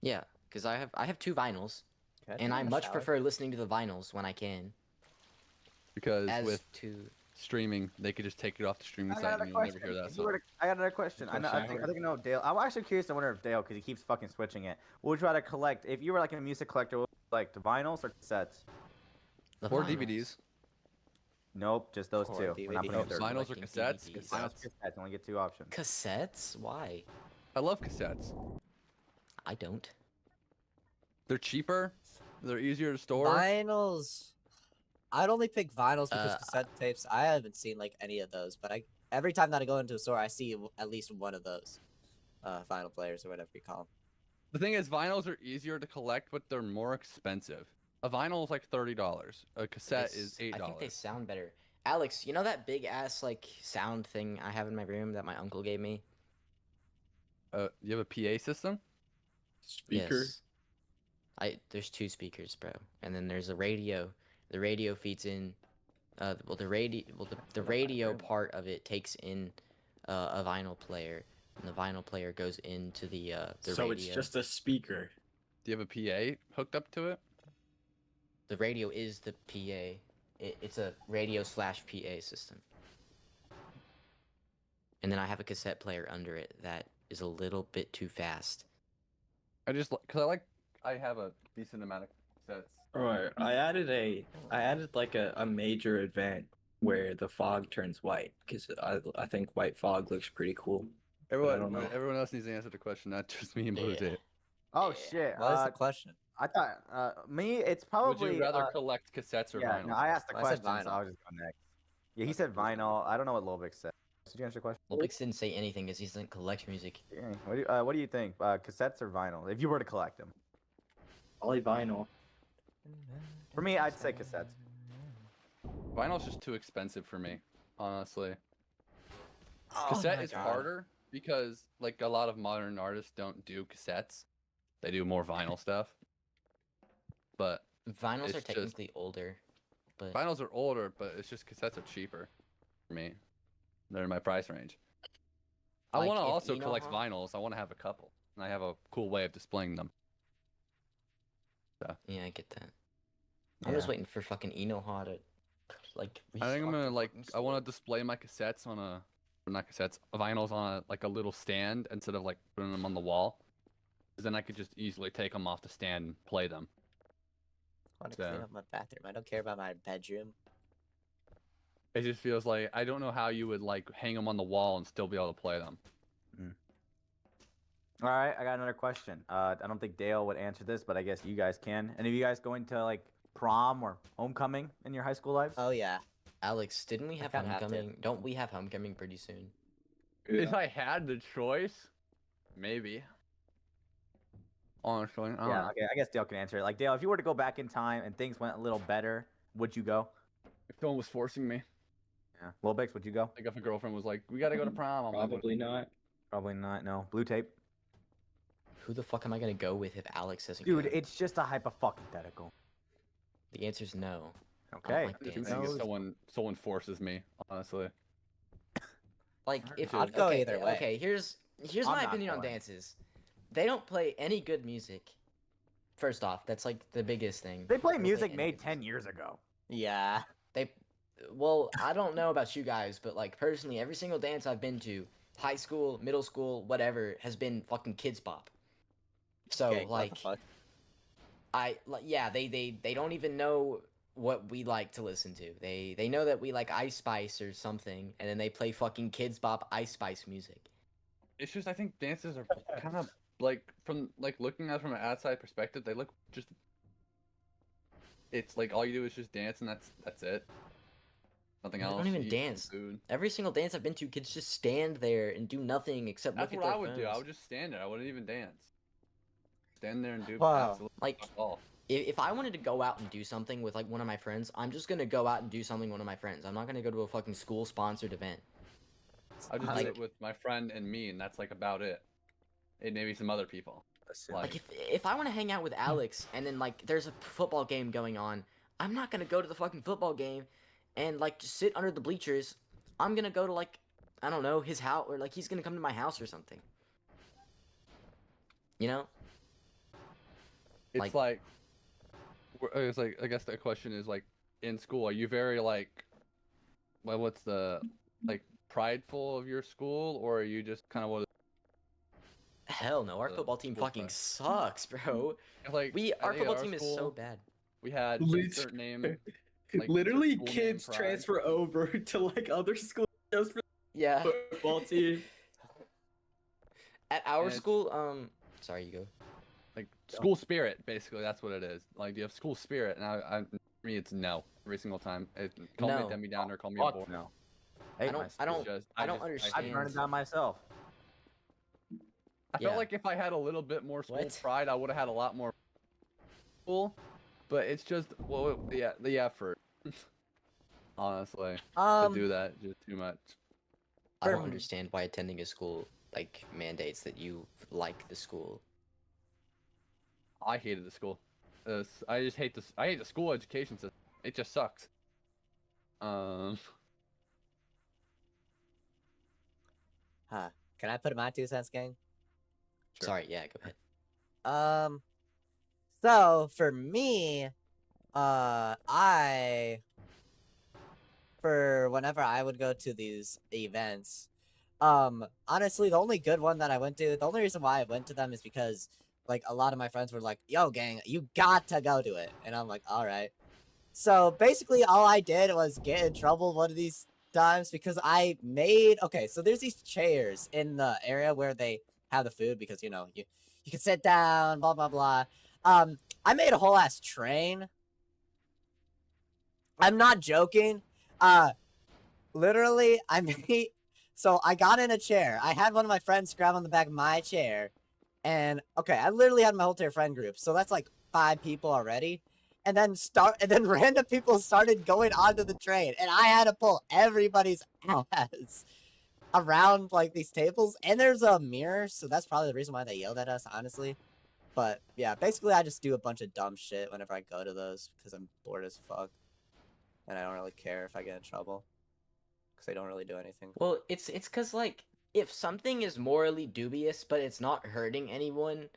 Yeah, because I have 2 vinyls, Can and take I a much shower? prefer listening to the vinyls when I can, because as with to streaming, they could just take it off the streaming I site got and another you'll never question. hear that If you were song. to- I got another question. I think I know Dale. I'm actually curious. I wonder if Dale, because he keeps fucking switching it. What would you rather collect? If you were like a music collector, what would you like the vinyls or cassettes? the Or vinyls. DVDs. Nope, just those Or 2. We're not DVD. putting a Oh, third. vinyls or Liking cassettes? DVDs. Vinyls, Cassettes. cassettes. Only get 2 options. Cassettes? Why? I love cassettes. I don't. They're cheaper. They're easier to store. Vinyls. I'd only pick vinyls because Uh, cassette tapes. I haven't seen like any of those, but every time that I go into a store, I see at least one of those vinyl players or whatever you call them. The thing is, vinyls are easier to collect, but they're more expensive. A vinyl is like $30. A cassette is $8. I think they sound better. Alex, you know that big ass like sound thing I have in my room that my uncle gave me? You have a PA system? Speaker. Yes. There's 2 speakers, bro, and then there's a radio. The radio feeds in. The radio part of it takes in a vinyl player, and the vinyl player goes into the So radio. it's just a speaker. Do you have a PA hooked up to it? The radio is the PA. It's a radio/PA system. And then I have a cassette player under it that is a little bit too fast. Because I have a decent amount of cassettes. Alright, I added like a major event where the fog turns white because I think white fog looks pretty cool. Everyone, don't know. everyone else needs to answer the question, not just me and Yeah. Bluetape. Oh Yeah. shit. What is the question? I thought me. It's Would probably. you rather collect cassettes or Yeah. vinyl? No, I asked the I said question, so vinyl. I was just going next. Yeah, he said vinyl. I don't know what Lolbix said. Did you answer the question? Lolbix didn't say anything because he doesn't collect music. Yeah. What do you think? Cassettes or vinyl? If you were to collect them. Probably vinyl. For me, I'd say cassettes. Vinyl's just too expensive for me, honestly. Oh Cassette my is God. harder because like a lot of modern artists don't do cassettes. They do more vinyl stuff. But Vinyls It's are just- technically older, but vinyls are older, but it's just cassettes are cheaper for me. They're in my price range. I Like, want to if- also you know collect how- vinyls. I want to have a couple, and I have a cool way of displaying them. yeah, I get that. I'm just waiting for fucking Enoha to like. I think I'm restock gonna the like. fucking I want store. to display my cassettes on a, or not cassettes, vinyls on like a little stand instead of like putting them on the wall. 'Cause then I could just easily take them off the stand and play them. I want to clean So- up my bathroom. I don't care about my bedroom. It just feels like I don't know how you would like hang them on the wall and still be able to play them. All right, I got another question. I don't think Dale would answer this, but I guess you guys can. Any of you guys going to like prom or homecoming in your high school lives? Oh yeah. Alex, didn't we have kinda have to. homecoming? Don't we have homecoming pretty soon? If I had the choice, maybe. Honestly, I don't Yeah, know. okay. I guess Dale can answer it. Like Dale, if you were to go back in time and things went a little better, would you go? If someone was forcing me, Yeah. Lolbix, would you go? like if a girlfriend was like, "We gotta go to prom," I'm like, Probably not. Probably not. No. Bluetape. Who the fuck am I gonna go with if Alex doesn't Dude, go? it's just a hypothetical. The answer's no. Okay. like I just dancing. think if knows? someone forces me, honestly. Like if I'd go okay, either way. Okay, here's I'm my not opinion on going. dances. They don't play any good music. First off, that's like the biggest thing. They play don't music any made good 10 music. years ago. Yeah. They, well, I don't know about you guys, but like personally, every single dance I've been to, high school, middle school, whatever, has been fucking kids pop. So Okay, what the like, fuck? yeah, they don't even know what we like to listen to. They know that we like Ice Spice or something, and then they play fucking kids bop Ice Spice music. It's just I think dances are kind of like from like looking at it from an outside perspective, they look just. It's like all you do is just dance and that's it. Nothing They else. don't even you eat some dance. Food. Every single dance I've been to, kids just stand there and do nothing except That's look what at I their would do. I phones. would just stand there. I wouldn't even dance. Stand there and do Wow. absolutely Like, fuck all. if I wanted to go out and do something with like one of my friends, I'm just gonna go out and do something with one of my friends. I'm not gonna go to a fucking school sponsored event. I just like- do it with my friend and me, and that's like about it. And maybe some other people. Like if I want to hang out with Alex and then like there's a football game going on, I'm not gonna go to the fucking football game and like just sit under the bleachers. I'm gonna go to like I don't know his house or like he's gonna come to my house or something. You know? It's it's like I guess the question is like in school, are you very like, well, what's the like prideful of your school, or are you just kind of what? Hell no, our The football team school fucking pride. sucks, bro. Like We I our think at football team is so school, bad. We had Lit- insert name. Like, Literally, school name kids pride. transfer over to like other schools just for Yeah. the football team. At our And- school, sorry, you go. Like school spirit, basically. That's what it is. Like you have school spirit, and for me, it's no every single time. Call me No. a Debbie Downer, call me a Fuck bore. no. I Hate don't- myself. I don't- Just, I don't just- understand. I'd burn it down myself. I Yeah. felt like if I had a little bit more school What? pride, I would have had a lot more school. But it's just the effort. Honestly, to do that is just too much. I don't For- understand why attending a school like mandates that you like the school. I hated the school. I just hate this. I hate the school education system. It just sucks. Huh. Can I put in my 2 cents, gang? Sure. Sorry, yeah, go ahead. So for me, for whenever I would go to these events, honestly, the only good one that I went to, the only reason why I went to them is because like a lot of my friends were like, "Yo, gang, you got to go to it," and I'm like, "All right." So basically, all I did was get in trouble one of these times because I made so there's these chairs in the area where they have the food because you can sit down, blah blah blah. I made a whole ass train. I'm not joking. Literally, I made. So I got in a chair. I had one of my friends grab on the back of my chair, and I literally had my whole entire friend group. So that's like 5 people already. And then random people started going onto the train, and I had to pull everybody's ass around like these tables. And there's a mirror, so that's probably the reason why they yelled at us, honestly. But yeah, basically I just do a bunch of dumb shit whenever I go to those because I'm bored as fuck, and I don't really care if I get in trouble because they don't really do anything. Well, it's because like if something is morally dubious but it's not hurting anyone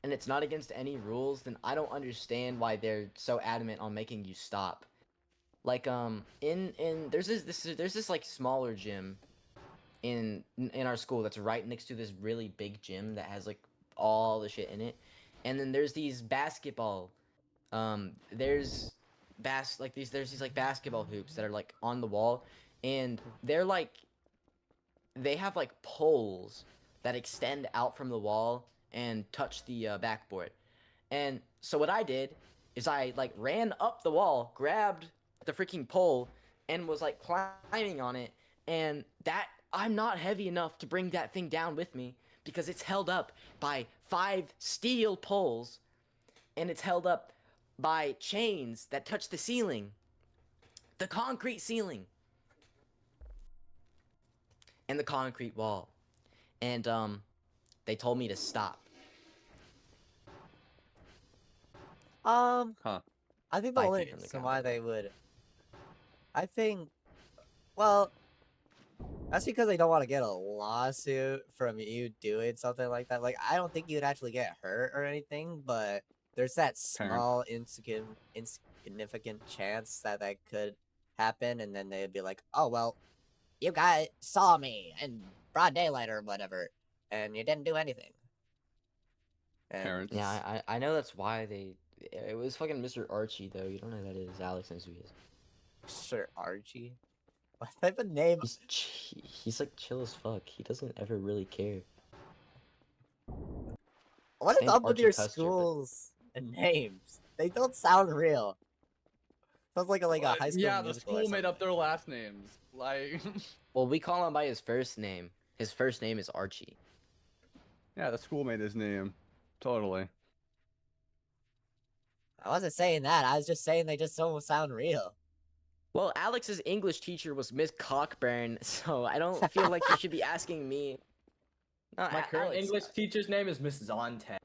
and it's not against any rules, then I don't understand why they're so adamant on making you stop. Like there's this like smaller gym in our school that's right next to this really big gym that has like all the shit in it, and then there's these basketball there's there's these like basketball hoops that are like on the wall, and they have like poles that extend out from the wall and touch the backboard. And so what I did is I like ran up the wall, grabbed the freaking pole, and was like climbing on it. And that I'm not heavy enough to bring that thing down with me because it's held up by 5 steel poles, and it's held up by chains that touch the ceiling, the concrete ceiling, and the concrete wall. And they told me to stop. Huh. I think the 5 only feet from the reason ground. why they would, I think, well, that's because they don't want to get a lawsuit from you doing something like that. Like, I don't think you'd actually get hurt or anything, but there's that small, insignificant chance that could happen, and then they'd be like, oh, well, you guys saw me in broad daylight or whatever, and you didn't do anything. And Parents. Yeah, I know that's why they. It was fucking Mr. Archie though. You don't know who that is. Alex knows who he is. Sir Archie? What type of name? He's like chill as fuck. He doesn't ever really care. What His is name's up with Archie your Custer, but- schools and names? They don't sound real. Sounds like a high school Yeah, the musical or school made up something. their last names. Like, Well, we call him by his first name. His first name is Archie. yeah, the school made his name. Totally. I wasn't saying that. I was just saying they just don't sound real. Well, Alex's English teacher was Miss Cockburn, so I don't feel like you should be asking me. No, My current Alex, English teacher's name is Miss Zonte.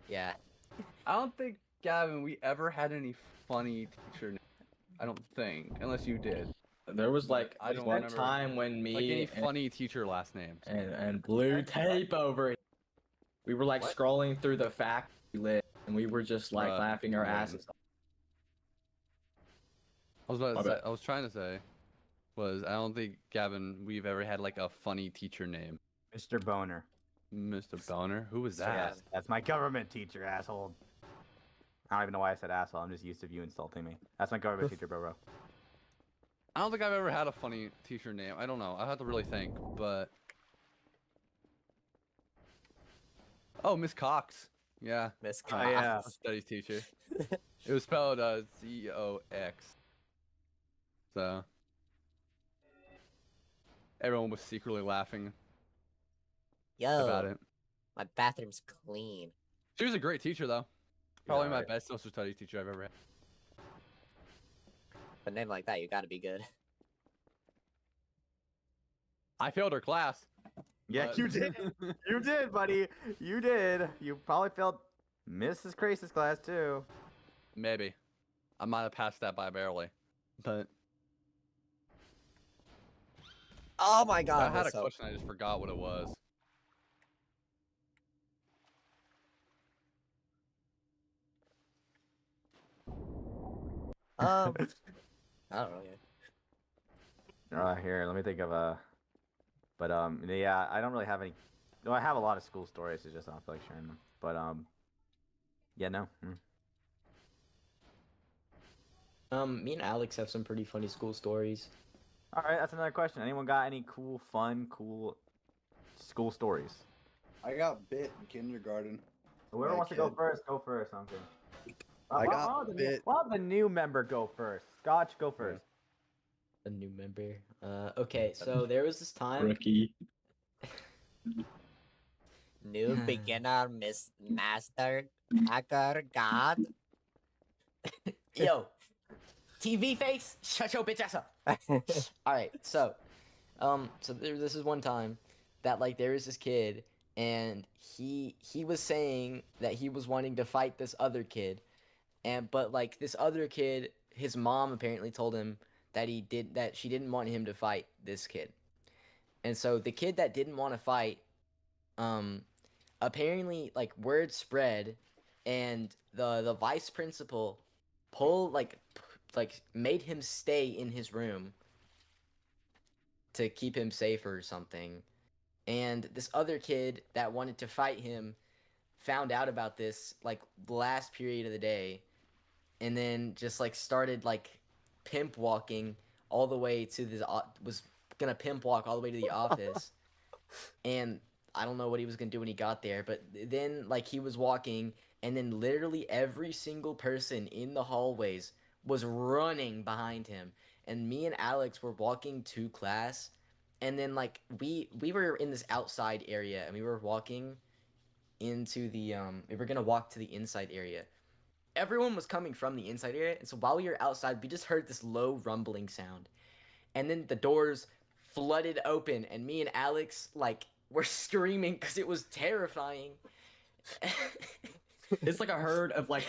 Yeah. I don't think, Gavin, we ever had any funny teacher names. I don't think, unless you did. There was like I don't one remember, time when me Like any and, funny teacher last names. and Bluetape over here, we were like scrolling through the fact list, and we were just like Bruh, laughing our wait. asses off. I was trying to say, I don't think, Gavin, we've ever had like a funny teacher name. Mr. Boner. Mr. Boner? Who was Yeah. that? That's my government teacher, asshole. I don't even know why I said asshole. I'm just used to you insulting me. That's my government teacher, bro. I don't think I've ever had a funny teacher name. I don't know. I have to really think, but. Oh, Miss Cox. Yeah. Miss Oh, Cox. yeah. A studies teacher. It was spelled C-O-X. So. Everyone was secretly laughing about Yo, it. my bathroom's clean. She was a great teacher, though. Probably my right. best social studies teacher I've ever had. A name like that, you gotta be good. I failed her class. Yeah, but- you did. You did, buddy. You did. You probably failed Mrs. Crace's class, too. Maybe. I might have passed that by barely. But Oh my I god, had a that's so... question, I just forgot what it was. I don't know. Here, let me think of a. But yeah, I don't really have any. No, I have a lot of school stories. It's just I don't feel like sharing them. But yeah, no. Me and Alex have some pretty funny school stories. All right, that's another question. Anyone got any cool school stories? I got bit in kindergarten. Whoever by a wants to go kid. first, go first. I'm kidding. I got bit. Why don't the new member go first? Scotch, go first. A new member. Okay, so there was this time. Rookie. New beginner, master, hacker, god. Yo, TV face, shut your bitch ass up. All right, so this is one time that like there was this kid and he was saying that he was wanting to fight this other kid, but like this other kid, his mom apparently told him that she didn't want him to fight this kid, and so the kid that didn't want to fight, apparently like word spread, and the vice principal made him stay in his room to keep him safe or something. And this other kid that wanted to fight him found out about this like the last period of the day, and then just like started like pimp walking all the way to this was gonna pimp walk all the way to the office. And I don't know what he was gonna do when he got there, but then like he was walking, and then literally every single person in the hallways was running behind him. And me and Alex were walking to class, and then like we were in this outside area, and we were walking into the we were gonna walk to the inside area. Everyone was coming from the inside area, and so while we were outside, we just heard this low rumbling sound, and then the doors flooded open, and me and Alex like were screaming because it was terrifying. It's like a herd of like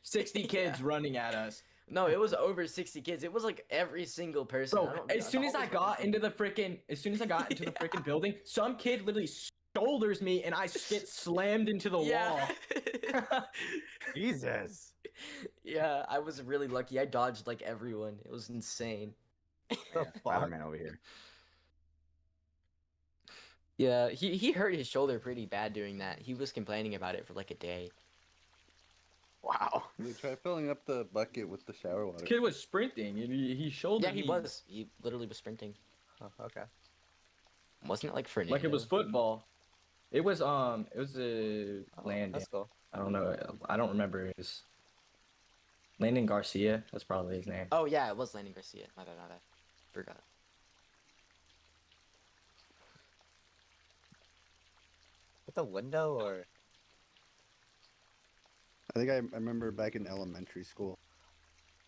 60 kids running at us. No, it was over 60 kids. It was like every single person. Bro, as soon as I got into the freaking building, some kid literally shoulders me and I get slammed into the wall. Jesus. Yeah, I was really lucky. I dodged like everyone. It was insane. Spider-Man over here. Yeah, he hurt his shoulder pretty bad doing that. He was complaining about it for like a day. Wow. You try filling up the bucket with the shower water. This kid was sprinting and he shouldered Yeah, he me was. He literally was sprinting. Oh, okay. Wasn't it like Fernando? like it was football. It was a Landon. That's cool. I don't know. I don't remember his Landon Garcia. That's probably his name. Oh yeah, it was Landon Garcia. My bad. Forgot. With the window or? I think I remember back in elementary school.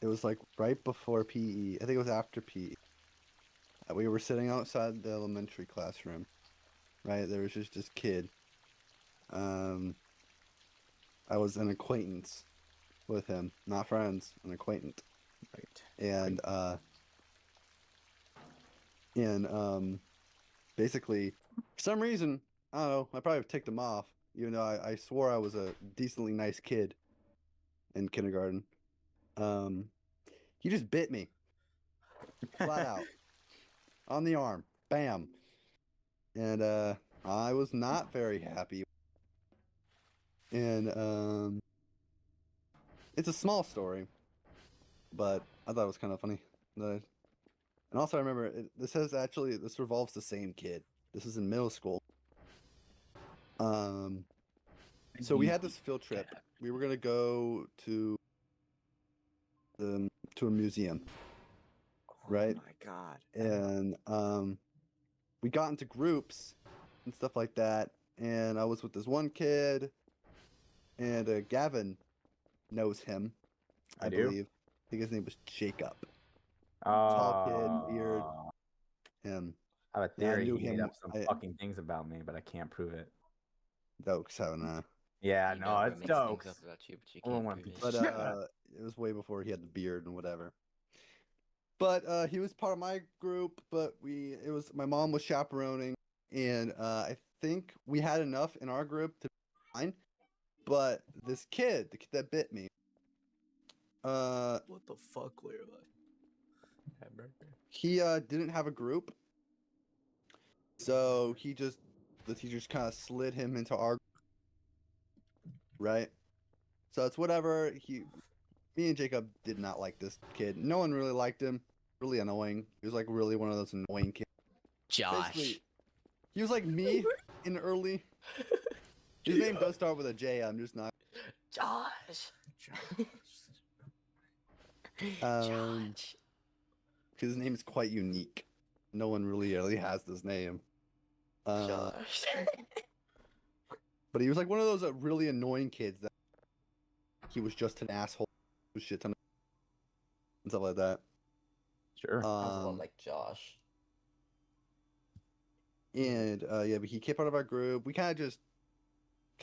It was like right before PE. I think it was after PE. We were sitting outside the elementary classroom. Right? There was just this kid. I was an acquaintance with him. Not friends, an acquaintance. Right. And basically, for some reason, I don't know, I probably ticked him off, even though I swore I was a decently nice kid in kindergarten. He just bit me. Flat out. On the arm. Bam. And I was not very happy. And it's a small story, but I thought it was kind of funny. And also I remember this revolves the same kid. This is in middle school. So we had this field trip. We were gonna go to a museum, right? Oh my god. And we got into groups and stuff like that. And I was with this one kid, and Gavin knows him, I do? believe. I think his name was Jacob. Tall kid, beard. Him. I have a Yeah, I theory knew he made him. up some fucking things about me, but I can't prove it. Jokes, haven't I? Yeah, You no, know, it's makes things jokes. up about you, but you I don't can't wanna prove be- it. But Yeah. it was way before he had the beard and whatever. But he was part of my group, but my mom was chaperoning, and I think we had enough in our group to be fine. But this kid, the kid that bit me, What the fuck, where am I? he didn't have a group. So the teachers kind of slid him into our, right? So it's whatever. Me and Jacob did not like this kid. No one really liked him. Really annoying. He was like really one of those annoying kids. Josh. Basically, he was like me in early. His name does start with a J. I'm just not. Josh. Josh. Because his name is quite unique. No one really has this name. Josh. But he was like one of those really annoying kids that he was just an asshole. Was shit ton of and stuff like that. Sure. Sounds a lot like Josh. And yeah, but he came part of our group. We kind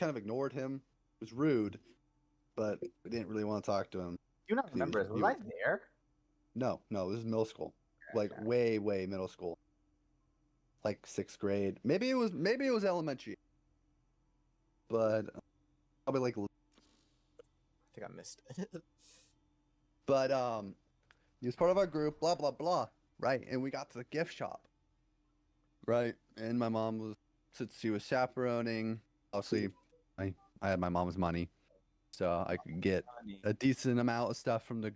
of ignored him. It was rude, but we didn't really want to talk to him. Do you not remember this? Was I there? No, this is middle school. Like way middle school. Like 6th grade. Maybe it was elementary. But probably like I think I missed it. but he was part of our group, blah blah blah. Right. And we got to the gift shop. Right. And my mom was, since she was chaperoning, obviously I had my mom's money. So I could get a decent amount of stuff from the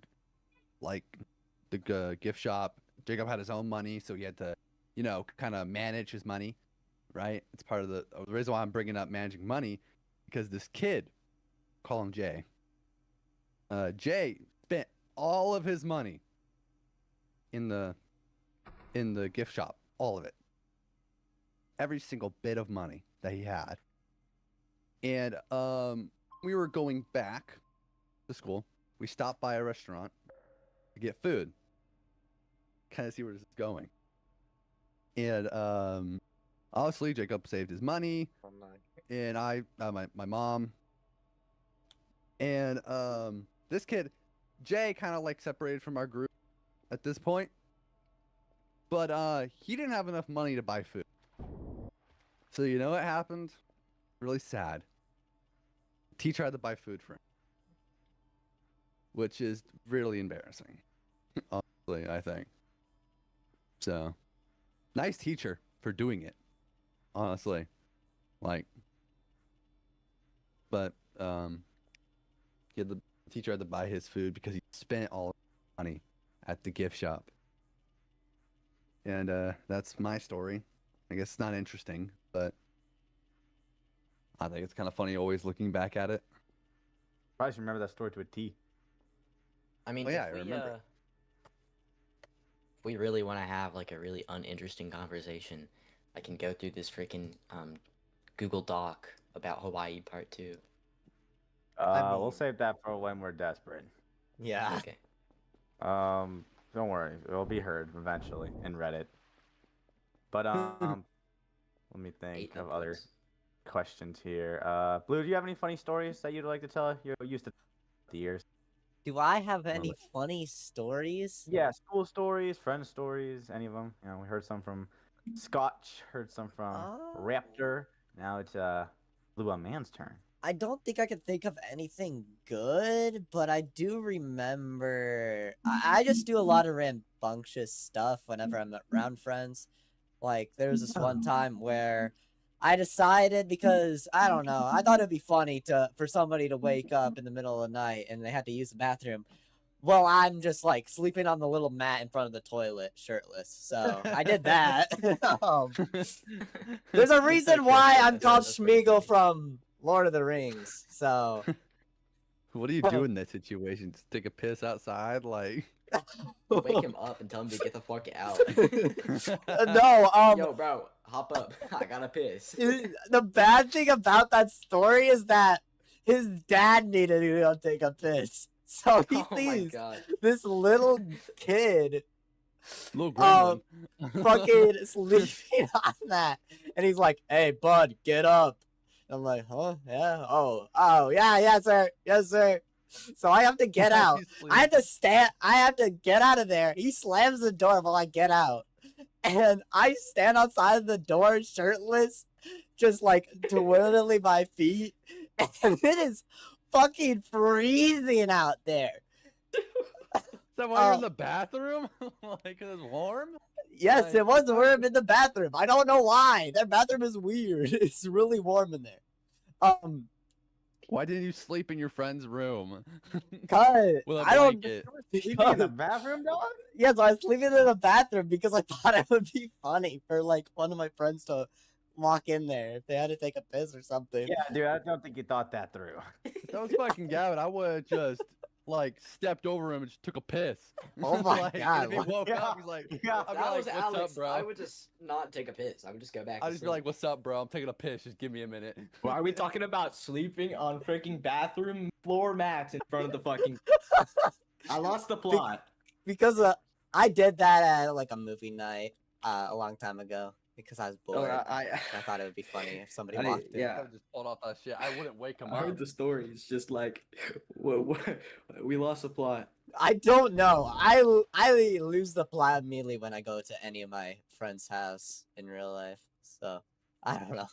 gift shop. Jacob had his own money, so he had to, kind of manage his money, right? It's part of the reason why I'm bringing up managing money, because this kid, call him Jay. Jay spent all of his money in the gift shop, all of it, every single bit of money that he had, and we were going back to school. We stopped by a restaurant to get food. Kind of see where this is going. And obviously Jacob saved his money. And my mom. And this kid, Jay, kind of like separated from our group at this point. But he didn't have enough money to buy food. So you know what happened? Really sad. Teacher had to buy food for him, which is really embarrassing, honestly, I think. So, nice teacher for doing it, honestly. But the teacher had to buy his food because he spent all his money at the gift shop. And that's my story. I guess it's not interesting, but I think it's kind of funny always looking back at it. Probably should remember that story to a T. I mean, Oh, yeah, if I remember. If we really want to have like a really uninteresting conversation, I can go through this freaking Google Doc about Hawaii Part 2. We'll save that for when we're desperate. Yeah. Okay. Don't worry, it'll be heard eventually in Reddit. But let me think 8 of other inputs. questions here. Blue, do you have any funny stories that you'd like to tell? You're used to the years. Do I have any funny stories? Yeah, school stories, friend stories, any of them. We heard some from Scotch, heard some from Raptor. Now it's Blue on Man's turn. I don't think I can think of anything good, but I do remember I just do a lot of rambunctious stuff whenever I'm around friends. Like, there was this one time where I decided, because, I don't know, I thought it'd be funny for somebody to wake up in the middle of the night and they had to use the bathroom. Well, I'm just, like, sleeping on the little mat in front of the toilet, shirtless. So, I did that. There's a reason why I'm called Schmeagol from Lord of the Rings, so... What do you do in that situation? Just take a piss outside, like? Wake him up and tell him to get the fuck out. No, Yo, bro, hop up. I gotta piss. The bad thing about that story is that his dad needed to go take a piss. So he Oh my sees god. this little kid Little gremlin. fucking sleeping on that. And he's like, "Hey, bud, get up." I'm like, "Huh? Yeah? Oh, yeah, yes, sir. Yes, sir." So I have to get out. I have to get out of there. He slams the door while I get out. And I stand outside the door shirtless, just like twiddling my feet. And it is fucking freezing out there. Is that why you're in the bathroom? Like, 'cause it's warm? Yes, Like, it was warm in the bathroom. I don't know why. Their bathroom is weird. It's really warm in there. Why didn't you sleep in your friend's room? Cause With a I don't. blanket. Sleeping in the bathroom, dog? Yes, I was sleeping in the bathroom because I thought it would be funny for like one of my friends to walk in there if they had to take a piss or something. Yeah, dude, I don't think you thought that through. If that was fucking Gavin, I would have just like stepped over him and just took a piss. Oh my Like, God, And if he what- woke Yeah, up, he's like, yeah. I'd be That like, was "What's Alex. up, bro?" I would just not take a piss. I would just go back. I'd to just be sleep. like, "What's up, bro? I'm taking a piss. Just give me a minute." Why are we talking about sleeping on freaking bathroom floor mats in front of the fucking? I lost the plot. Because I did that at like a movie night a long time ago because I was Oh, bored. I I thought it would be funny if somebody I- walked in. I yeah. just pulled off that shit. I wouldn't wake him I up. heard the story. It's just like, we lost the plot. I don't know. I lose the plot immediately when I go to any of my friends' house in real life. So I don't know.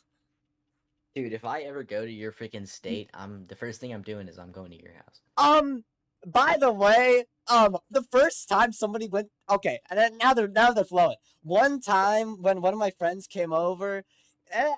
Dude, if I ever go to your freaking state, the first thing I'm doing is I'm going to your house. By the way, the first time somebody went, okay, and then now they're flowing. One time when one of my friends came over,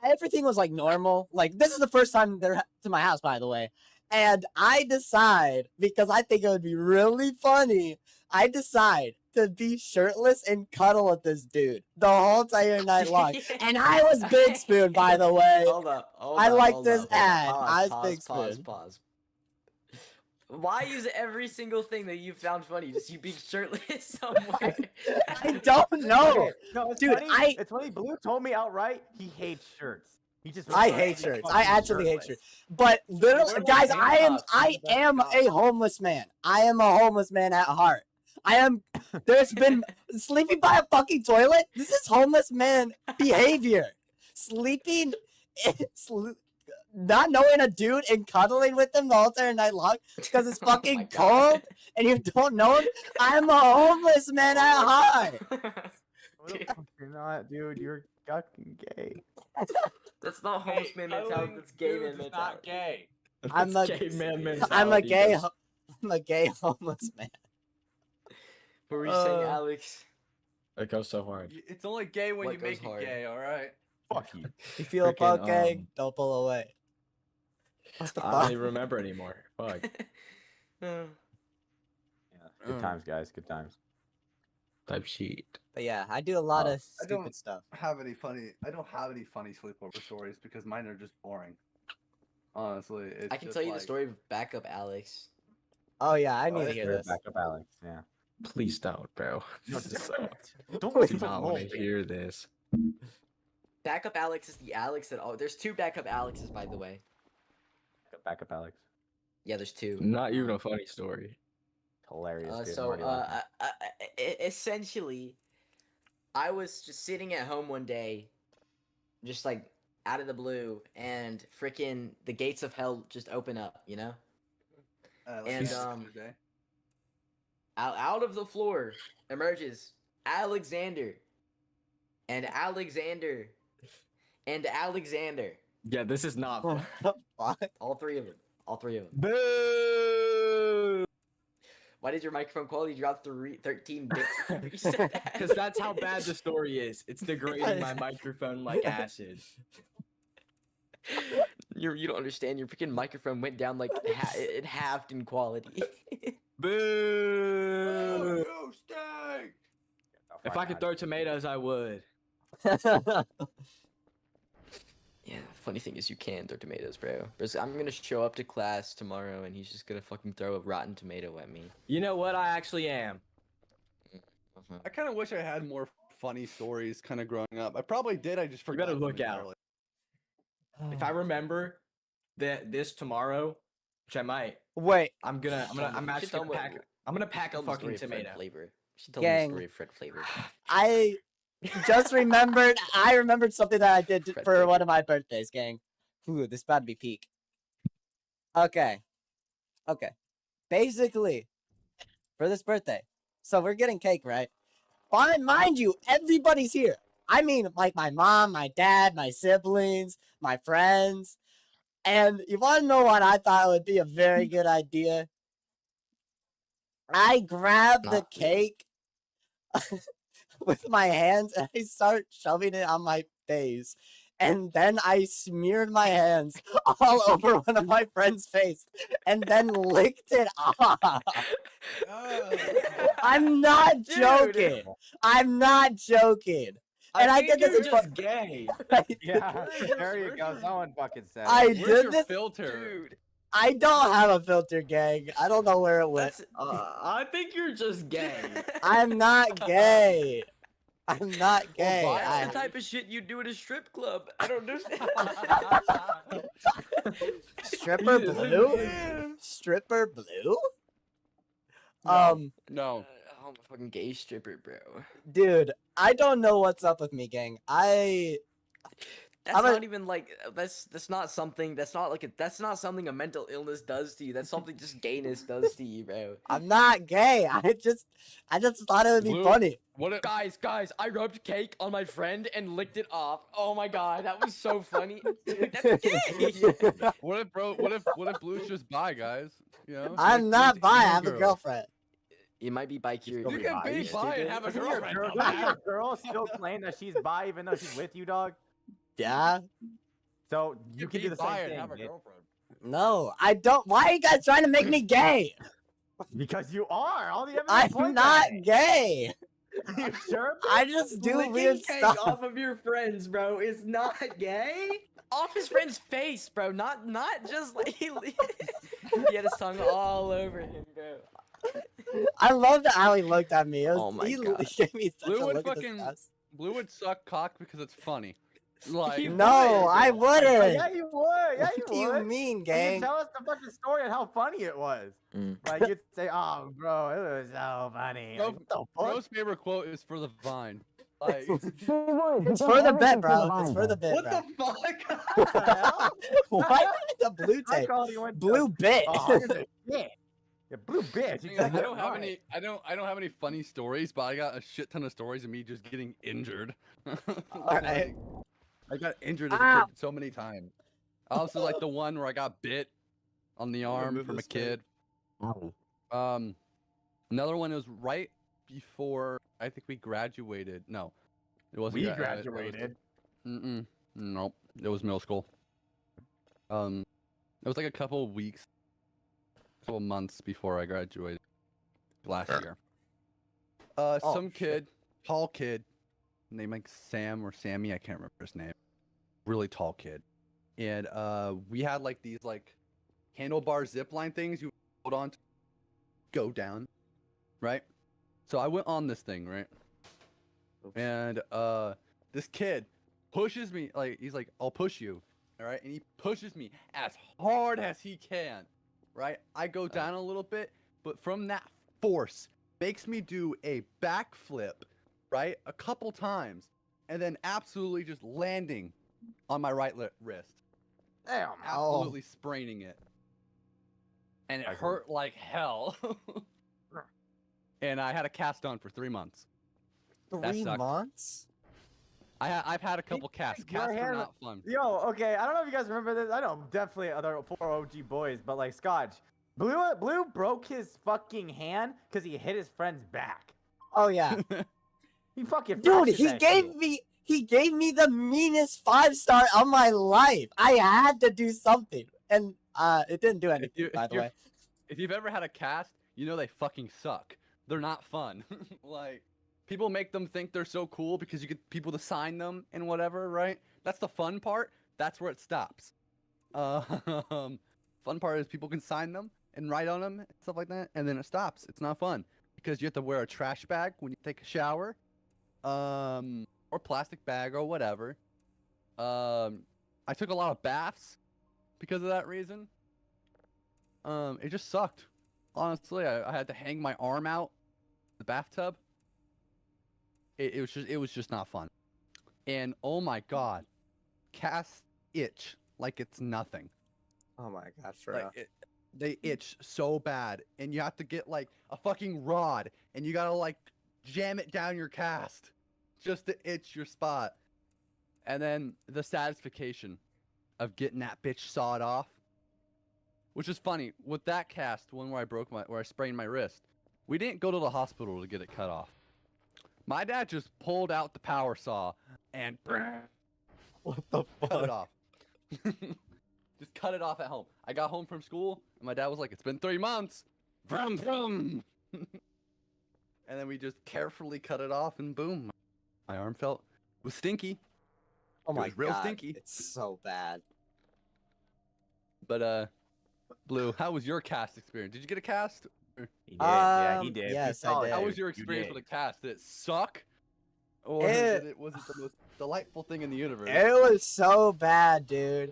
everything was like normal. Like this is the first time they're to my house, by the way, and I decide because I think it would be really funny. I decide to be shirtless and cuddle with this dude the whole entire night long, and I was Big Spoon, by the way. Hold up. I like this ad. I was Big Pause. Spoon. Pause. Why is every single thing that you found funny just you being shirtless somewhere? I don't know. Okay, no, it's Dude, funny. It's funny. Blue told me outright he hates shirts. He just. I prefers hate to be shirts. I fucking actually hate shirtless. shirts. But literally, wear, like, guys, tank I tops. I That's am not- a homeless man. I am a homeless man at heart. I am. There's been sleeping by a fucking toilet. This is homeless man behavior. Sleeping, not knowing a dude and cuddling with him the whole entire night long because it's Oh my fucking God. cold and you don't know him. I'm a homeless man at heart. What the fuck? You're not, dude. You're fucking gay. That's not homeless man mentality. That's gay man mentality. Not gay. I'm a- caveman I'm a mentality, gay. just- I'm a gay homeless man. What were you saying, Uh, Alex? It goes so hard. It's only gay when What you goes make hard? it gay. All right. Fuck you. You feel Freaking, okay? Don't pull away. What the I don't fuck? even remember anymore. Fuck. Yeah. Good times, guys. Good times. Type sheet. But yeah, I do a lot of I don't- stupid stuff. I don't have any funny sleepover stories because mine are just boring. Honestly, it's I can just tell you the like- story of backup Alex. Oh yeah, I need Oh, to hear Sure, this. back up, Alex. Yeah. Please don't, bro. No, Just- Don't Wait, do not want to hear this. Backup Alex is the Alex that. Oh, there's two backup Alexes, by the way. Back up, Alex. Yeah, there's two. Not even a funny story. Hilarious. dude. I'm So, already laughing. essentially, I was just sitting at home one day, just like out of the blue, and freaking the gates of hell just open up, you know? like, And, yeah, Out of the floor emerges Alexander, and Alexander, and Alexander. Yeah, this is not. What the fuck? All three of them. All three of them. Boo! Why did your microphone quality drop 13 bits after you said that? Because that's how bad the story is. It's degrading my microphone like acid. You don't understand. Your freaking microphone went down like it halved in quality. Boo! Oh, If fuck, I could Alex. throw tomatoes, I would. Yeah, funny thing is you can throw tomatoes, bro. I'm gonna show up to class tomorrow and he's just gonna fucking throw a rotten tomato at me. You know what? I actually am. I kind of wish I had more funny stories kind of growing up. I probably did. I just You forgot. better them look out. entirely. If I remember that this tomorrow, which I might, Wait, I'm You actually should tell gonna me- pack. I'm gonna pack a Tell me the story fucking of Fred tomato. Flavor. You should tell me the Gang. story of Fred Flavor. I just remembered. I remembered something that I did Fred for Flavor. one of my birthdays, gang. Ooh, this about to be peak. Okay. Basically, for this birthday, so we're getting cake, right? Fine, mind you, everybody's here. I mean, like my mom, my dad, my siblings, my friends. And you want to know what I thought would be a very good idea? I grab the Not really. cake with my hands and I start shoving it on my face. and then I smeared my hands all over one of my friend's face, and then licked it off. I'm not Dude. joking. I'm not joking. And I did this you're in just gay. Yeah, there you go. Someone fucking said it. I Where's did your this. filter? Dude, I don't have a filter, gang. I don't know where it went. that's I think you're just gay. I'm not gay. I'm not gay. Well, That's I- the type of shit you do at a strip club. I don't understand. Stripper blue? Stripper blue? No. I'm a fucking gay stripper, bro. Dude, I don't know what's up with me, gang. That's I'm a- not even like that's not something that's not something a mental illness does to you. That's something just gayness does to you, bro. I'm not gay. I just thought it would be Blue- funny. What if Guys, I rubbed cake on my friend and licked it off. Oh my god, that was so funny. Dude, that's gay. what if Blue's just bi, guys? You know? I'm not bi. I have a girlfriend. You might be bi-curious. You can be bi and have a Doesn't your girlfriend. doesn't your girl still claim that she's bi even though she's with you, dog? Yeah? So you can do the bi same and thing. have a bitch. girlfriend. No, I don't. Why are you guys trying to make me gay? Because you are. All the evidence I'm points not at it. gay. You sure? I just do Licking weird cake stuff. off of your friends, bro, is not gay. Off his friend's face, bro. Not just like he had his tongue all over him, bro. I loved how he looked at me. It was, Oh my he God. gave me such Blue a would look at fucking- disgust. Blue would suck cock because it's funny. Like He No, I Oh, wouldn't. yeah, you would. Yeah, What you do you would. mean, And gang? you tell us the fucking story and how funny it was. Mm. Like you'd say, "Oh, bro, it was so funny." Bro, Like, what the fuck? Bro's favorite quote is for the vine. Like It's for the bit, bro. It's for the bit, What bro. the fuck? What the hell? What? The blue I tape. called you one Blue bit. Oh, you're the shit. Yeah, blue bitch. thing You is, I got don't it have right. any. I don't have any funny stories, but I got a shit ton of stories of me just getting injured. Alright. I got injured as a Ow. kid so many times. Also, like the one where I got bit on the arm remember from a this day. kid. Another one was right before I think we graduated. No, it wasn't. We it was- graduated. Nope, it was middle school. It was like a couple of weeks, couple of months before I graduated last year. Some kid, tall kid, named like Sam or Sammy, I can't remember his name. Really tall kid, and we had like these like handlebar zip line things you hold on to, go down, right? So I went on this thing, right? And this kid pushes me, like he's like, "I'll push you," all right? And he pushes me as hard as he can, right? I go down a little bit, but from that force makes me do a backflip, right? A couple times, and then absolutely just landing on my right wrist, Damn. absolutely spraining it, and it I can- hurt like hell. And I had a cast on for 3 months. 3 sucked. months? I've had a couple casts. your Casts are hand- not fun. Yo, okay, I don't know if you guys remember this. I know definitely other 4 OG boys, but like Scotch, Blue broke his fucking hand because he hit his friend's back. Oh yeah. He fucking Dude, fractured he that gave me the meanest 5-star of my life. I had to do something. And it didn't do anything, by the way. If you've ever had a cast, you know they fucking suck. They're not fun. Like, people make them think they're so cool because you get people to sign them and whatever, right? That's the fun part. That's where it stops. Fun part is people can sign them and write on them and stuff like that, and then it stops. It's not fun because you have to wear a trash bag when you take a shower, or plastic bag or whatever. I took a lot of baths because of that reason. It just sucked. Honestly, I had to hang my arm out in the bathtub. It was just not fun. And oh my god, casts itch like it's nothing. Oh my god, for Like they itch so bad, and you have to get like a fucking rod, and you gotta like jam it down your cast just to itch your spot. And then the satisfaction of getting that bitch sawed off. Which is funny, with that cast, one where I sprained my wrist, we didn't go to the hospital to get it cut off. My dad just pulled out the power saw and What the Cut it off. Just cut it off at home. I got home from school, and my dad was like, "It's been 3 months." Vroom, vroom. And then we just carefully cut it off, and boom, my arm was stinky. Oh my was real god, stinky. it's so bad. But Blue, how was your cast experience? Did you get a cast? He did. Yeah, he Um, did. We yes, I saw it, did. How dude. was your You experience did. with the cast? Did it suck? Or was it the most delightful thing in the universe? It was so bad, dude.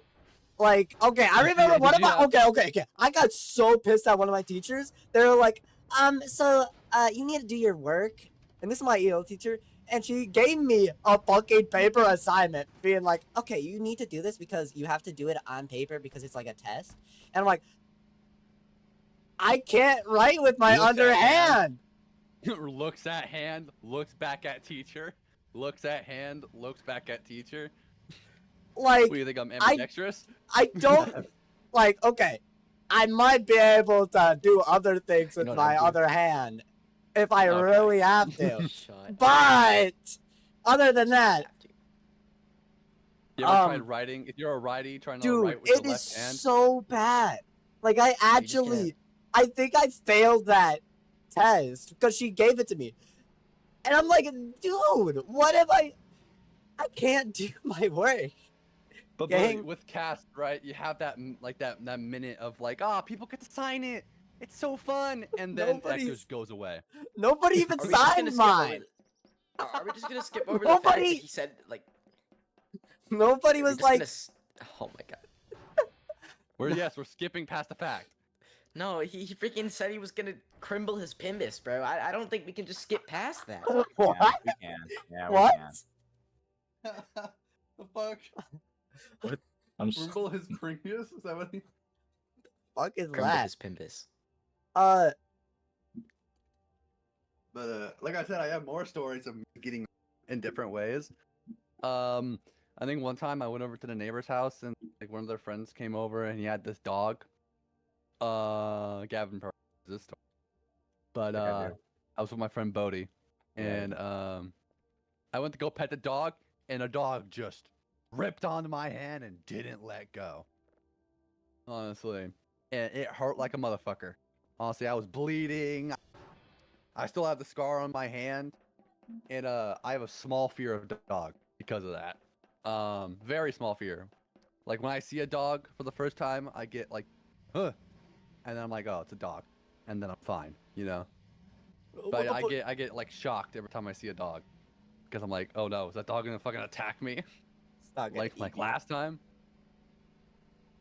Like, okay, I Did you- remember did one of you my have- okay. I got so pissed at one of my teachers. They were like, you need to do your work. And this is my EL teacher, and she gave me a fucking paper assignment, being like, okay, you need to do this because you have to do it on paper because it's like a test. And I'm like, I can't write with my Looks at underhand. Looks at hand, looks back at teacher, looks at hand, looks back at teacher. Like, What do you think, I'm ambidextrous? I don't like. Okay, I might be able to do other things with don't my have to. other hand if I Okay. really have to. Shut. But other than that, You ever tried um, writing? If you're a righty trying to dude, write with it the is left hand, so bad. Like, I just gonna- actually, I think I failed that test because she gave it to me, and I'm like, dude, what if I can't do my work. but gang. with cast, right? You have that that minute of like, people get to sign it. It's so fun, and then that Nobody's- just goes away. Nobody even Are we just gonna signed skip over mine. Are we just gonna skip over the fact that Nobody- he said like? Nobody we're was just like, gonna oh my god. We're skipping past the fact. No, he freaking said he was gonna crimble his pimbus, bro. I don't think we can just skip past that. what? Yeah, we can. Yeah, we What? can. The fuck? I'm Rumble his previous? Is that what he? Fuck is Crimble that? his pimbus. But like I said, I have more stories of me getting in different ways. I think one time I went over to the neighbor's house and like one of their friends came over and he had this dog. Gavin probably knows this story. But I do. I was with my friend Bodie, and I went to go pet the dog, and a dog just ripped onto my hand and didn't let go. Honestly, and it hurt like a motherfucker. Honestly, I was bleeding. I still have the scar on my hand, and I have a small fear of dog because of that. Very small fear. Like when I see a dog for the first time, I get like, huh, and then I'm like, oh, it's a dog, and then I'm fine, you know. But I get like shocked every time I see a dog, because I'm like, oh no, is that dog gonna fucking attack me? It's not gonna like eat you. last time.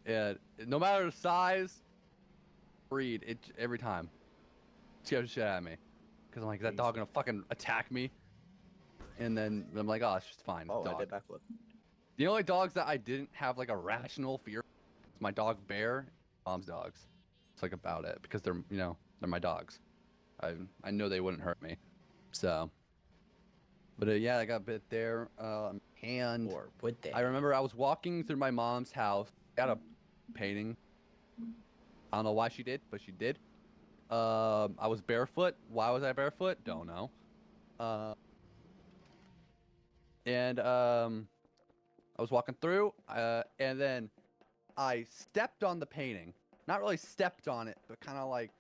Yeah, no matter the size, breed, it every time scares the shit out of me, because I'm like, is that dog gonna fucking attack me? And then I'm like, oh, it's just fine. It's a Oh, I dog. did backflip. The only dogs that I didn't have like a rational fear was my dog Bear, mom's dogs. It's like about it because they're they're my dogs. I know they wouldn't hurt me, so. But yeah, I got bit there. And Or would they? I remember I was walking through my mom's house. Got a painting. I don't know why she did, but she did. I was barefoot. Why was I barefoot? Don't know. And I was walking through, and then I stepped on the painting. Not really stepped on it, but kind of like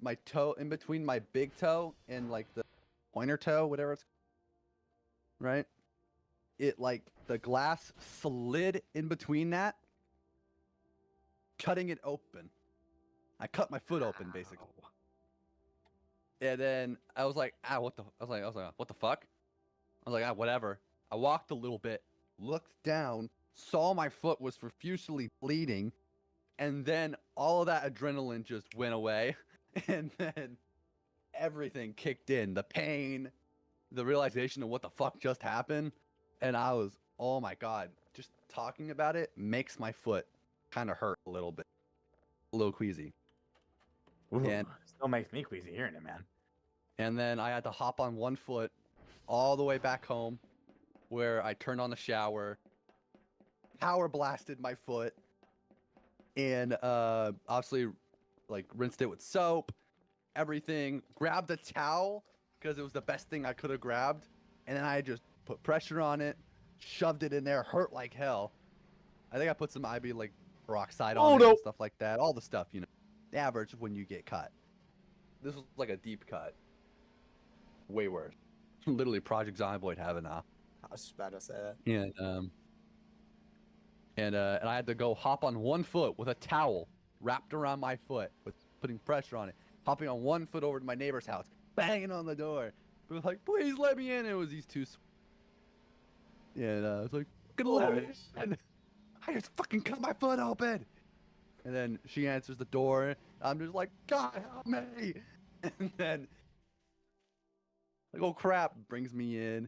my toe in between my big toe and like the pointer toe, whatever it's right. It like the glass slid in between that, cutting it open. I cut my foot open basically. And then I was like, what the? I was like, what the fuck? I was like, whatever. I walked a little bit, looked down, saw my foot was profusely bleeding, and then all of that adrenaline just went away, and then everything kicked in. The pain, the realization of what the fuck just happened, and I was, oh my god, just talking about it makes my foot kind of hurt a little bit, a little queasy. Ooh, And- still makes me queasy hearing it, man. And then I had to hop on one foot all the way back home, where I turned on the shower, power blasted my foot, and obviously like rinsed it with soap, everything, grabbed a towel because it was the best thing I could have grabbed, and then I just put pressure on it, shoved it in there, hurt like hell. I think I put some IB like peroxide Oh, on it no. and stuff like that. All the stuff, you know, the average when you get cut. This was like a deep cut. Way worse. Literally Project Zomboid having a. I was just about to say that. And I had to go hop on one foot with a towel wrapped around my foot, with putting pressure on it, hopping on one foot over to my neighbor's house, banging on the door. It was like, please let me in. It was these two. And I was like, fucking let me in. I just fucking cut my foot open. And then she answers the door. I'm just like, God help me. And then, like, oh crap, brings me in.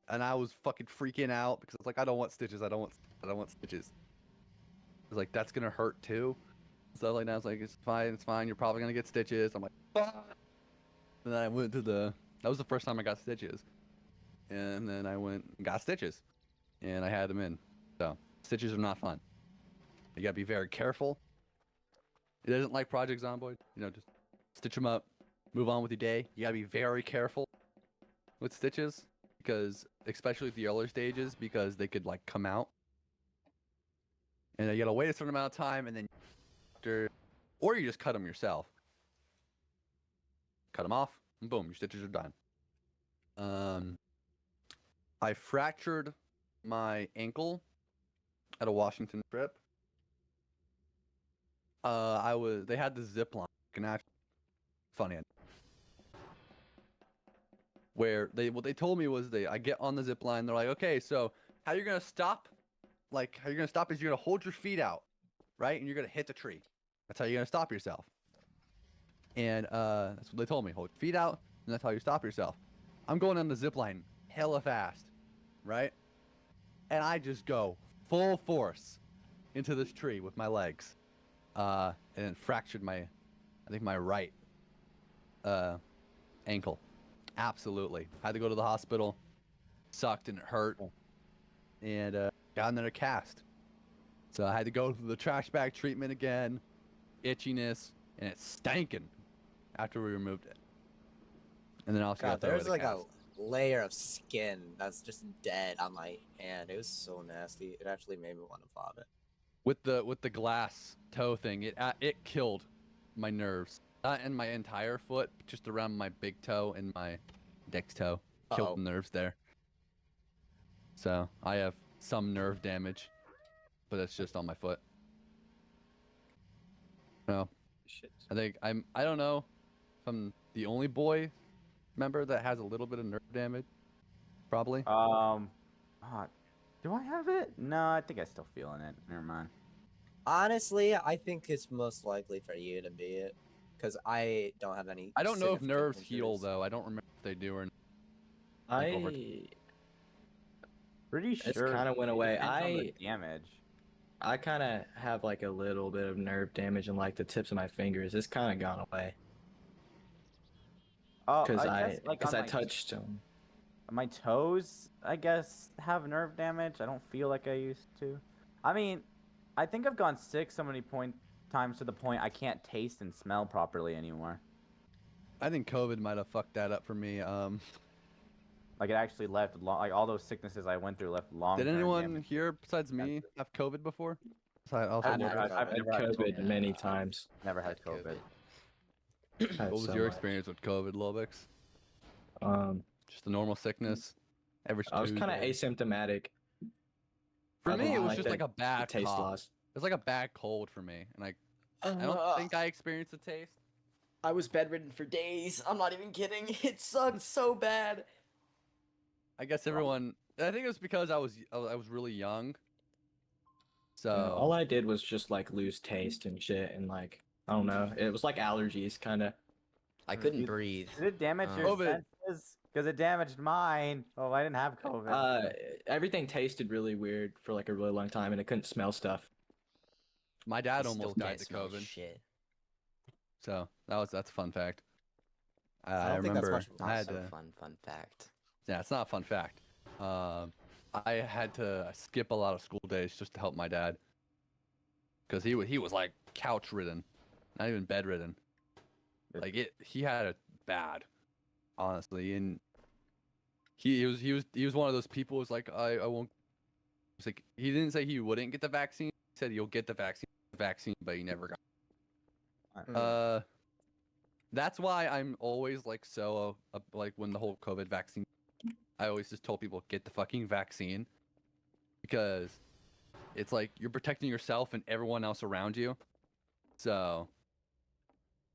And I was fucking freaking out because I was like, I don't want stitches. I don't want stitches. I was like, that's gonna hurt too. So like, now I was like, it's fine. You're probably gonna get stitches. I'm like, fuck. And then I went to that was the first time I got stitches. And then I went and got stitches. And I had them in. So stitches are not fun. You gotta be very careful. It isn't like Project Zomboid. You know, just stitch them up, move on with your day. You gotta be very careful with stitches, because especially at the earlier stages, because they could like come out. And you gotta wait a certain amount of time, and then or you just cut them yourself. Cut them off, and boom, your stitches are done. I fractured my ankle at a Washington trip. They had the zip line, funny, where what they told me was I get on the zip line, they're like, okay, so how you're gonna stop? Like, how you're gonna stop is you're gonna hold your feet out, right? And you're gonna hit the tree. That's how you're gonna stop yourself. And that's what they told me. Hold your feet out, and that's how you stop yourself. I'm going on the zip line hella fast, right? And I just go full force into this tree with my legs. And then fractured my right ankle. Absolutely. Had to go to the hospital. Sucked and it hurt. And got another cast. So I had to go through the trash bag treatment again. Itchiness. And it's stankin' after we removed it. And then also God, got to throw there's it like cast. a layer of skin that's just dead on my hand. It was so nasty. It actually made me want to vomit. With the glass toe thing, it killed my nerves. Not in my entire foot, just around my big toe and my index toe. Killed the nerves there. So I have some nerve damage, but it's just on my foot. No, Shit. I don't know if I'm the only boy member that has a little bit of nerve damage. Probably. Do I have it? No, I think I'm still feeling it. Never mind. Honestly, I think it's most likely for you to be it, because I don't have any. I don't know if significant nerves heal injuries. though. I don't remember if they do or not. Pretty It's sure. kind of went it away. depends on the damage. I kind of have like a little bit of nerve damage in like the tips of my fingers. It's kind of gone away Oh, because guess, like, on I my- touched them. My toes, I guess, have nerve damage. I don't feel like I used to. I mean, I think I've gone sick so many times to the point I can't taste and smell properly anymore. I think COVID might have fucked that up for me. Like, it actually left like all those sicknesses I went through left long. Did anyone here besides me have COVID before? I've I've never had had COVID many times. Never had COVID. What was your experience with COVID, Lolbix? Just a normal sickness. I was kind of asymptomatic. For I me, didn't it was like just like the a bad taste cough. loss. It was like a bad cold for me, and I don't think I experienced the taste. I was bedridden for days. I'm not even kidding. It sucked so bad. I guess everyone. I think it was because I was really young. So All I did was just like lose taste and shit, and like I don't know. It was like allergies, kind of. I couldn't breathe. Did it damage your COVID. senses? Because it damaged mine. Oh, I didn't have COVID. Everything tasted really weird for like a really long time, and I couldn't smell stuff. my I dad still almost died can't to smell COVID. Shit. So that's a fun fact. I don't think that's remember much of a I had So to. fun fact. Yeah, it's not a fun fact. I had to skip a lot of school days just to help my dad, because he was like couch ridden, not even bedridden. Like he had it bad, honestly, and he was one of those people who's like, I won't It's like he didn't say he wouldn't get the vaccine. He said you'll get the vaccine, but he never got. That's why I'm always like so like when the whole COVID vaccine, I always just told people get the fucking vaccine because it's like you're protecting yourself and everyone else around you. So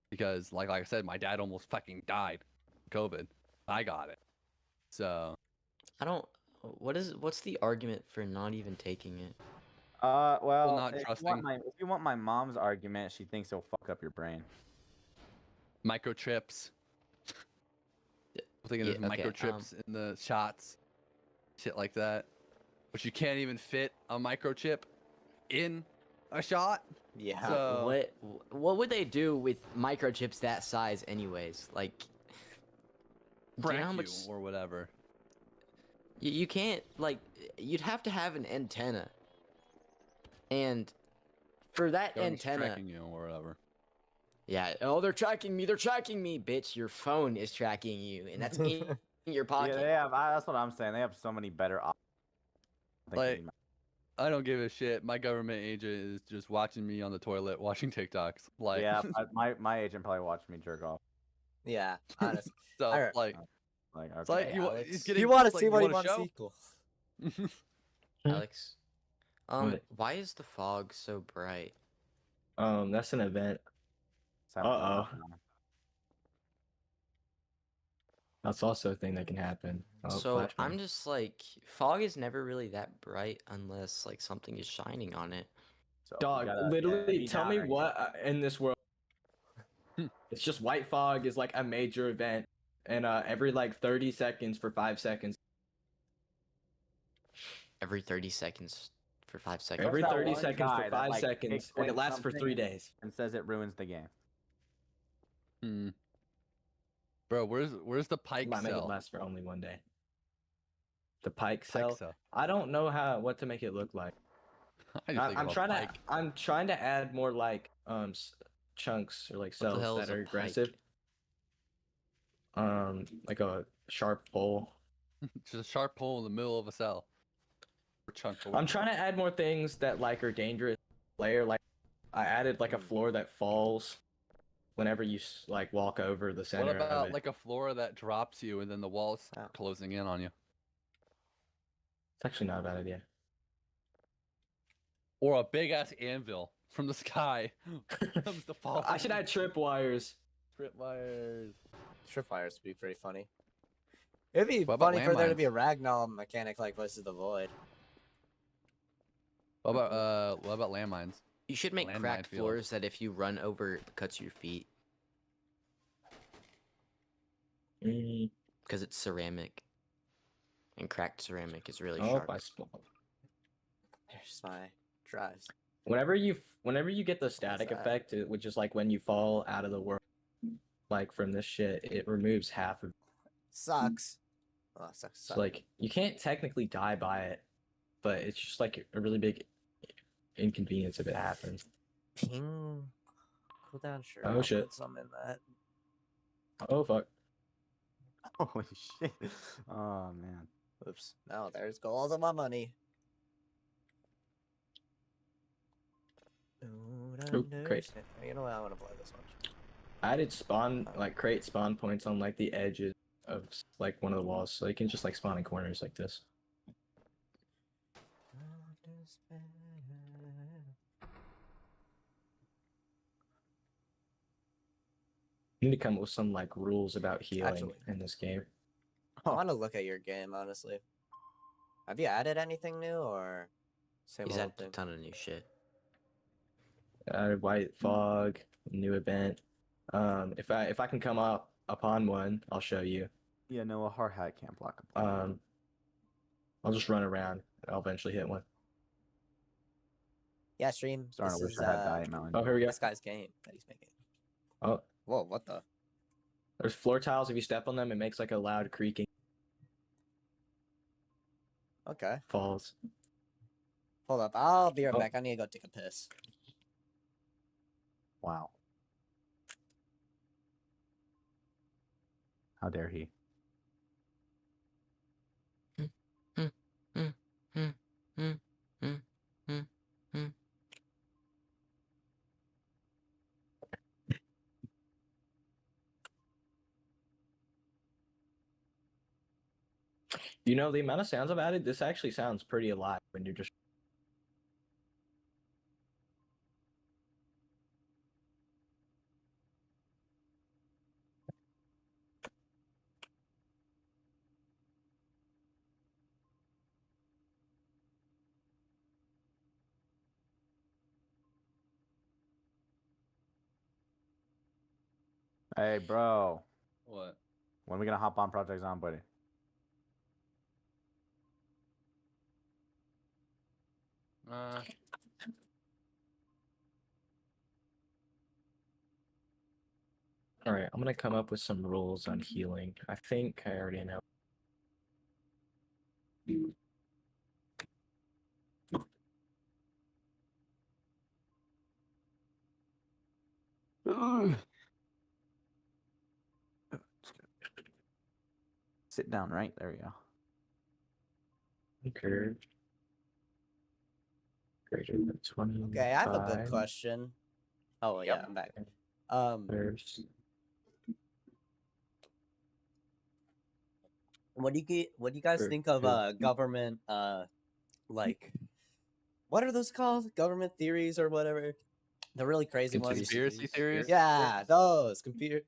because like I said, my dad almost fucking died from COVID. I got it. So I don't. What's the argument for not even taking it? Well, not trusting. if you want my mom's argument, she thinks it'll fuck up your brain. Microchips. I'm thinking Yeah, there's okay, microchips in the shots, shit like that. But you can't even fit a microchip in a shot. Yeah. So What would they do with microchips that size, anyways? Like, do you know prank how you much? or whatever. You can't, like, you'd have to have an antenna, and for that Government's antenna, tracking you or whatever. yeah. Oh, they're tracking me. They're tracking me, bitch. Your phone is tracking you, and that's in your pocket. Yeah, they have. That's what I'm saying. They have so many better options. Like, I don't give a shit. My government agent is just watching me on the toilet, watching TikToks. Like, yeah, my agent probably watched me jerk off. Yeah, honestly. so Alright. like, Like, it's like okay. you, Alex, he's getting. you want to it's see like, what you he want wants to sequel. Alex, What? why is the fog so bright? That's an event. Uh-oh. That's also a thing that can happen. Oh, So flash I'm man. just like, fog is never really that bright unless like something is shining on it. So you Dog, gotta- literally, be tell down me there, you what in this world. It's just white fog is like a major event, and every like 30 seconds for 5 seconds. Every 30 seconds for 5 seconds. Every that 30 one seconds guy for that, 5 like, seconds, and it pinpoints lasts for something 3 days. and says it ruins the game. Bro, where's the pike Might make it cell? last for only 1 day. The pike Pike cell. cell. I don't know what to make it look like. I just think I'm of a trying pike. I'm trying to add more like chunks or like What the cells hell that is a are pike? aggressive. Like a sharp pole. Just a sharp hole in the middle of a cell. Or chunk. Or I'm trying to add more things that like are dangerous. Layer like I added like a floor that falls whenever you like walk over the center What of about it. like a floor that drops you and then the walls start closing in on you? It's actually not a bad idea. Or a big ass anvil from the sky comes to fall. I should add tripwires. tripwires. Tripwires would be pretty funny. It'd be What about funny for there to landmines? be a ragdoll mechanic like Voices of the Void. What about landmines? You should make Landmine cracked field. floors that if you run over, it cuts your feet because it's ceramic, and cracked ceramic is really Oh, sharp. I spawned. There's my drives. Whenever you get the static that? effect, which is like when you fall out of the world, like from this shit, it removes half of. Sucks. Oh, sucks. So like you can't technically die by it, but it's just like a really big inconvenience if it happens. Ping. Cooldown, sure. Oh, I'll shit. Put some in that. Oh fuck! Holy shit! Oh man. Oops. Now there's all of my money. Ooh, great. You know what? I want to play this one. I added create spawn points on like the edges of like one of the walls, so you can just like spawn in corners like this. You need to come up with some like rules about healing Actually. in this game. I want to look at your game, honestly. Have you added anything new or same He's old added a thing? ton of new shit. Added white fog, new event. If I can come up upon one, I'll show you. Yeah, no, a hard hat can't block a point. I'll just run around. I'll eventually hit one. Yeah, stream. Starting to This wish is I had Diet Mountain. Oh, here we go. this guy's game that he's making. Oh, Whoa, what the? there's floor tiles. If you step on them, it makes like a loud creaking Okay. falls. Hold up. I'll be right Oh. back. I need to go take a piss. Wow. How dare he? You know, the amount of sounds I've added, this actually sounds pretty alive when you're just. Hey, bro. What? When are we gonna hop on Project Zombie? All right, I'm gonna come up with some rules on healing. I think I already know. Sit down, right? There we go. Okay. Greater than 20. Okay, I have a good question. Oh well, yeah, I'm back. There's What do you guys think of government like what are those called? Government theories or whatever? The really crazy ones. Conspiracy theories? Yeah, those conspiracy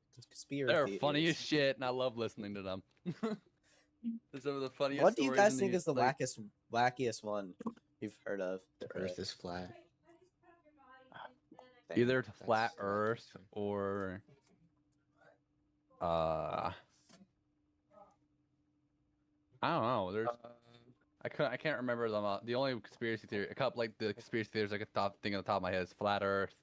They're theories. funny as shit, and I love listening to them. They're some of the funniest. What do you stories guys in think is the like, wackiest one you've heard of? The Earth is flat. either That's flat not Earth interesting. or I don't know. There's I can't remember them. The only conspiracy theory, a couple like the conspiracy theories I could think on the top of my head is flat Earth.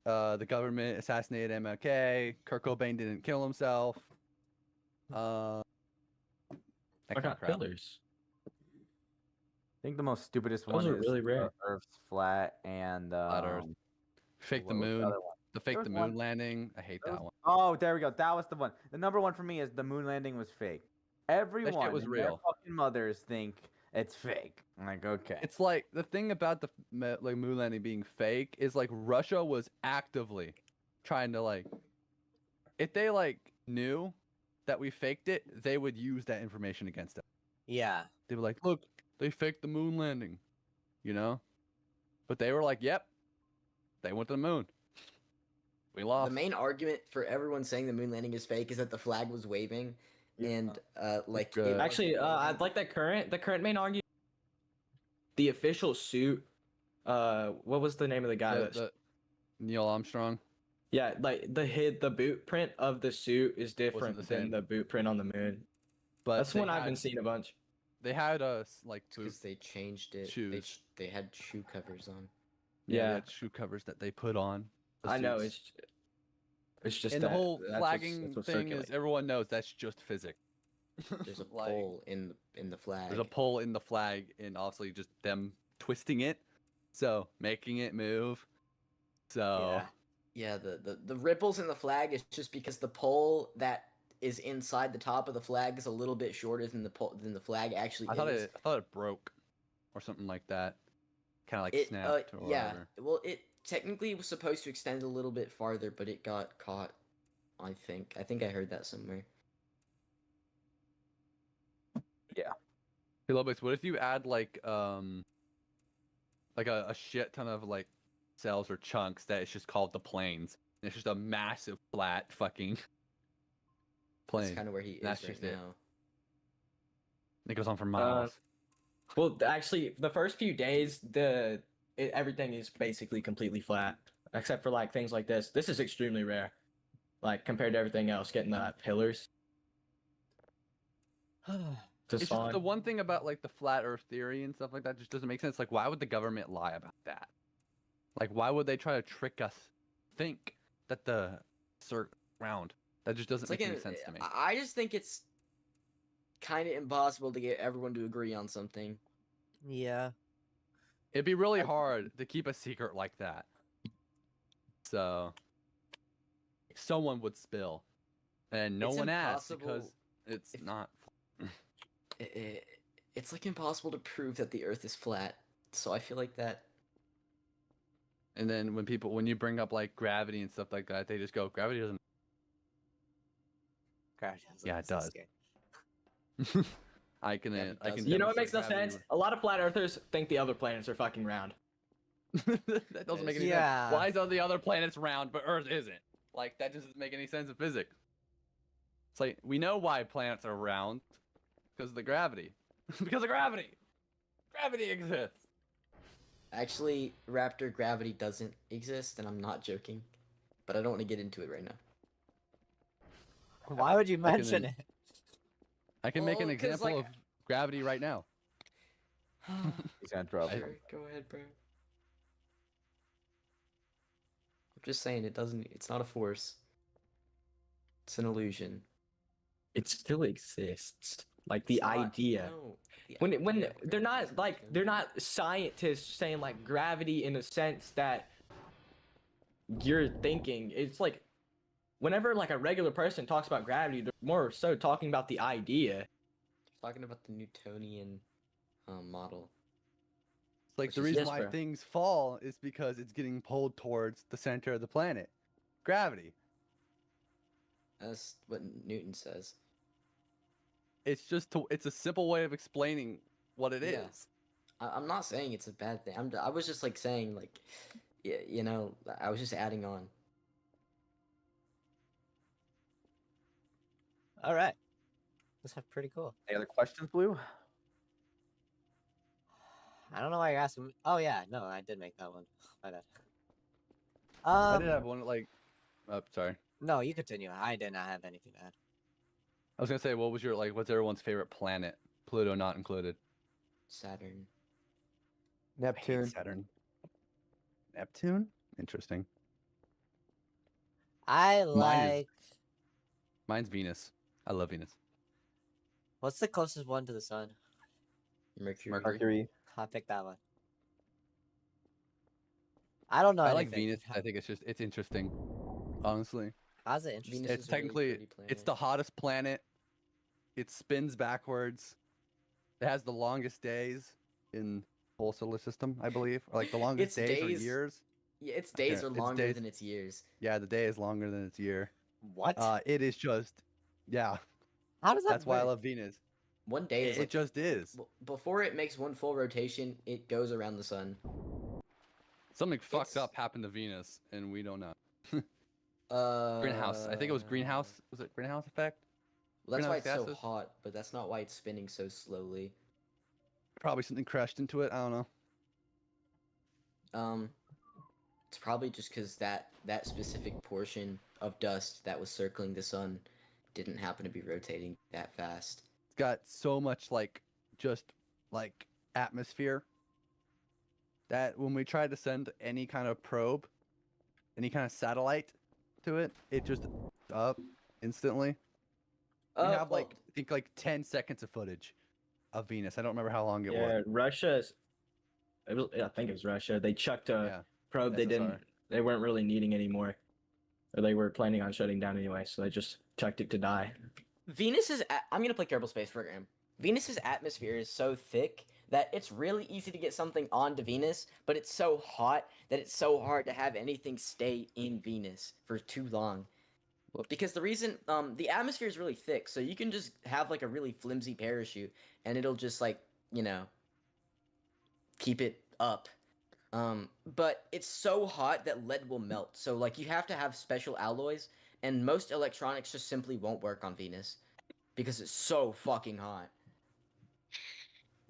The government assassinated MLK. Kurt Cobain didn't kill himself. That I kind of got crap. pillars. I think the most stupidest Those one are is really rare. Earth's flat and Flat Earth. Fake the what was moon. other one? The There fake was the one- moon landing. I hate that one. Oh, there we go. That was the one. The number one for me is the moon landing was fake. Everyone was and their real. fucking mothers think it's fake. I'm like, okay. It's like the thing about the like moon landing being fake is like Russia was actively trying to like, if they like knew that we faked it, they would use that information against us. Yeah. They were like, look, they faked the moon landing, you know? But they were like, yep, they went to the moon. We lost. The main argument for everyone saying the moon landing is fake is that the flag was waving, and like Good. it wasn't Actually, I'd waving. like the current main argument. The official suit. What was the name of the guy? The Neil Armstrong. Yeah, like the boot print of the suit is different the than same. the boot print on the moon. But That's they one I've had- been seeing a bunch. They had us like boot. because they changed it. shoes. They had shoe covers on. Yeah, Yeah. they had shoe covers that they put on. the I know suits. it's just And that, the whole that's flagging what's thing is circulating. everyone knows that's just physics. There's a Like, pole in the flag. There's a pole in the flag, and obviously just them twisting it, so making it move. So Yeah, the ripples in the flag is just because the pole that is inside the top of the flag is a little bit shorter than the flag actually I is. thought it broke, or something like that. Kind of like It snapped or yeah. whatever. Well, it technically was supposed to extend a little bit farther, but it got caught. I think I heard that somewhere. Hey, Lolbix, what if you add like a shit ton of like cells or chunks that it's just called the planes? And it's just a massive flat fucking plane. That's kind of where he is That's right just it. now. It goes on for miles. Well, actually, the first few days, everything is basically completely flat, except for like things like this. This is extremely rare, like compared to everything else. Getting the pillars to It's spawn. just the one thing about like the flat Earth theory and stuff like that just doesn't make sense. Like, why would the government lie about that? Like, why would they try to trick us? Think that the round. That just doesn't It's make like any sense to me. I just think it's kind of impossible to get everyone to agree on something. Yeah. It'd be really hard to keep a secret like that. So someone would spill, and no It's one asked because impossible it's if- not. It's like impossible to prove that the Earth is flat. So I feel like that. And then when you bring up like gravity and stuff like that, they just go, gravity doesn't. Crash. Yeah, it does. I I can. Gravity I can. does You know what makes no demonstrate sense? A lot of flat earthers think the other planets are fucking round. that doesn't make any Yeah. sense. Why are the other planets round but Earth isn't? Like that doesn't make any sense in physics. It's like we know why planets are round because of the gravity. Because of gravity. Gravity exists. Actually, Raptor, gravity doesn't exist, and I'm not joking. But I don't want to get into it right now. Why would you mention then- it? I can make an Well, 'cause, example like- of gravity right now. He's gonna throw up. Sure, go ahead, bro. I'm just saying it doesn't. It's not a force. It's an illusion. It still exists. Like the It's not- idea. no, the When idea of they're gravity not isn't like illusion. they're not scientists saying like gravity in a sense that you're thinking. It's like whenever like a regular person talks about gravity, they're more so talking about the idea. Talking about the Newtonian model. It's like Which the is- reason yes, why bro. things fall is because it's getting pulled towards the center of the planet. Gravity. That's what Newton says. It's just it's a simple way of explaining what it is. Yeah. I'm not saying it's a bad thing. I was just like saying like, you know, I was just adding on. All right. That's pretty cool. Any other questions, Blue? I don't know why you're asking me. Oh yeah, no, I did make that one. My bad. I did have one like. Oh, sorry. No, you continue. I did not have anything to add. I was gonna say, what was your like? What's everyone's favorite planet? Pluto not included. Saturn. I hate Saturn. Neptune. Interesting. I Mine is- like. Mine's Venus. I love Venus. What's the closest one to the sun? Mercury. Mercury. I'll pick that one. I don't know. I like anything. Venus. I think it's interesting. Honestly, How's it interesting? Venus it's is a really technically pretty it's planet. the hottest planet. It spins backwards. It has the longest days in the whole solar system, I believe. Or like the longest Its days or days- years. Yeah, its days Yeah, are its longer days- than its years. Yeah, the day is longer than its year. What? It is just, yeah. How does that That's why I work? love Venus. One day is It like just is. before it makes one full rotation, it goes around the sun. Something fucked it's- up happened to Venus, and we don't know. Uh, Greenhouse. I think it was greenhouse. Was it greenhouse effect? Well, that's why it's greenhouse so gases? hot, but that's not why it's spinning so slowly. Probably something crashed into it. I don't know. It's probably just because that specific portion of dust that was circling the sun didn't happen to be rotating that fast. It's got so much like just like atmosphere that when we try to send any kind of probe, any kind of satellite to it, it just up instantly. We have like I think like 10 seconds of footage of Venus. I don't remember how long it Yeah, was. Russia's. I think it was Russia. They chucked a Yeah. probe they didn't. SSR. They weren't really needing anymore, or they were planning on shutting down anyway. So they just chucked it to die. I'm gonna play Kerbal Space Program. Venus's atmosphere is so thick that it's really easy to get something onto Venus, but it's so hot that it's so hard to have anything stay in Venus for too long. Because the reason the atmosphere is really thick, so you can just have like a really flimsy parachute and it'll just like, you know, keep it up. But it's so hot that lead will melt. So like you have to have special alloys, and most electronics just simply won't work on Venus because it's so fucking hot.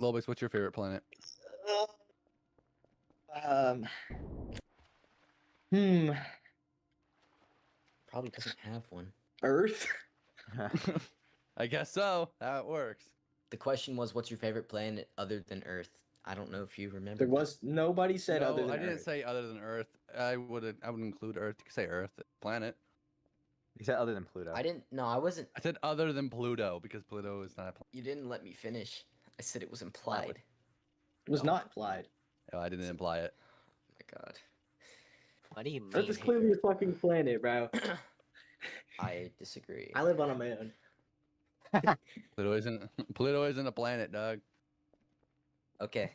Lolbix, what's your favorite planet? Probably doesn't have one. Earth. I guess so. How it works. The question was, what's your favorite planet other than Earth? I don't know if you remember. There was nobody said No, other than I didn't Earth. say other than Earth. I would include Earth. You could say Earth, planet. He said other than Pluto. I didn't. No, I wasn't. I said other than Pluto because Pluto is not a planet. You didn't let me finish. I said it was implied. It was not implied. Oh, I didn't imply it. Oh my god. What do you mean? Earth is clearly a fucking planet, bro. I disagree. I live on a moon. Pluto isn't a planet, dog. Okay.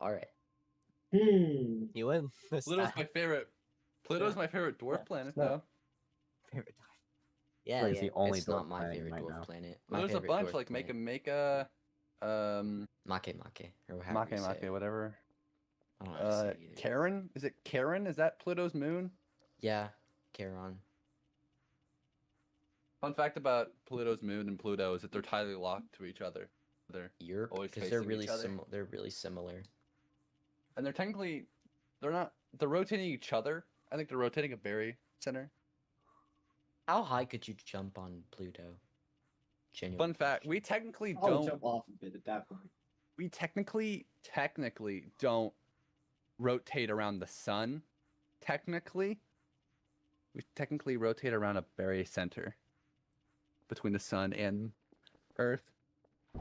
All right. You win this Pluto's time. my favorite. Pluto's my favorite dwarf planet, no. though. Favorite time. Yeah, Like, it's the only It's dwarf not my planet favorite right dwarf now. planet. Well, My there's a favorite bunch dwarf like planet. make a Make or however Make you say it. whatever. I don't know how to say it either. Karen? Is it Karen? Is that Pluto's moon? Yeah, Charon. fun fact about Pluto's moon and Pluto is that they're tightly locked to each other. They're Europe, always because they're facing really each other. they're really similar. And they're technically they're rotating each other. I think they're rotating a berry center. How high could you jump on Pluto? Genuine Fun fact, question. we technically I'll don't jump off of it at that point. we technically don't rotate around the sun. Technically. We technically rotate around a berry center between the sun and Earth.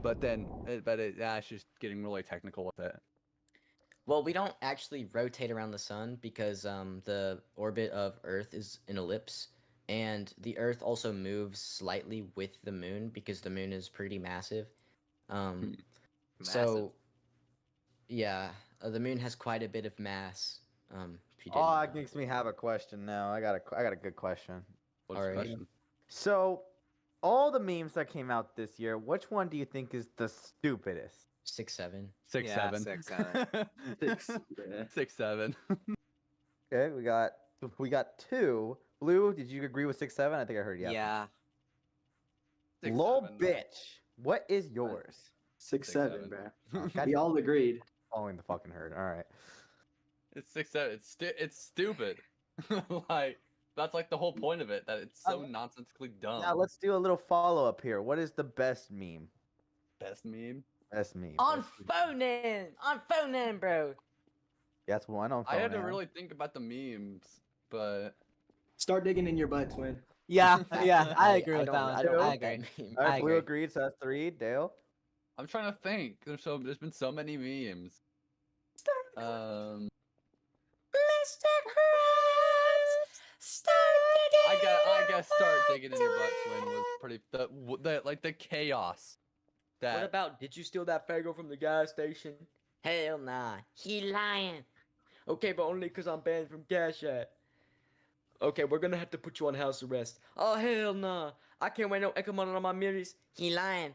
But it's just getting really technical with it. Well, we don't actually rotate around the sun because the orbit of Earth is an ellipse, and the Earth also moves slightly with the moon because the moon is pretty massive. So, yeah, the moon has quite a bit of mass. If you didn't Oh, know. that makes me have a question now. I got a good question. What's the Alright. question? So, all the memes that came out this year, which one do you think is the stupidest? 6'7". 6'7". Yeah, 6'7". 6. Yeah. 6'7". Okay, we got two. Blue, did you agree with 6'7"? I think I heard you. Yeah. 6'7". Lolbix, what is yours? 6'7", 6'7". bro. God, We all agreed. following the fucking herd. All right. It's 6'7". It's stupid. Like that's like the whole point of it. That it's so nonsensically dumb. Now let's do a little follow up here. What is the best meme? Best meme. Best meme. On phone, bro. That's one on phone. I had to now. really think about the memes, but Start digging in your butt, Twin. Yeah, yeah, I agree with don't, that one. I don't I like that agree. meme. All right, I Blue agree. agreed, so that's 3. Dale. I'm trying to think. There's been so many memes. I guess start digging in your butt, Twin was pretty the chaos. What That about, did you steal that Fago from the gas station? Hell nah. He lying. Okay, but only because I'm banned from Cash App. Okay, we're gonna have to put you on house arrest. Oh, hell nah. I can't wear no Echo Money on my mirrors. He lying.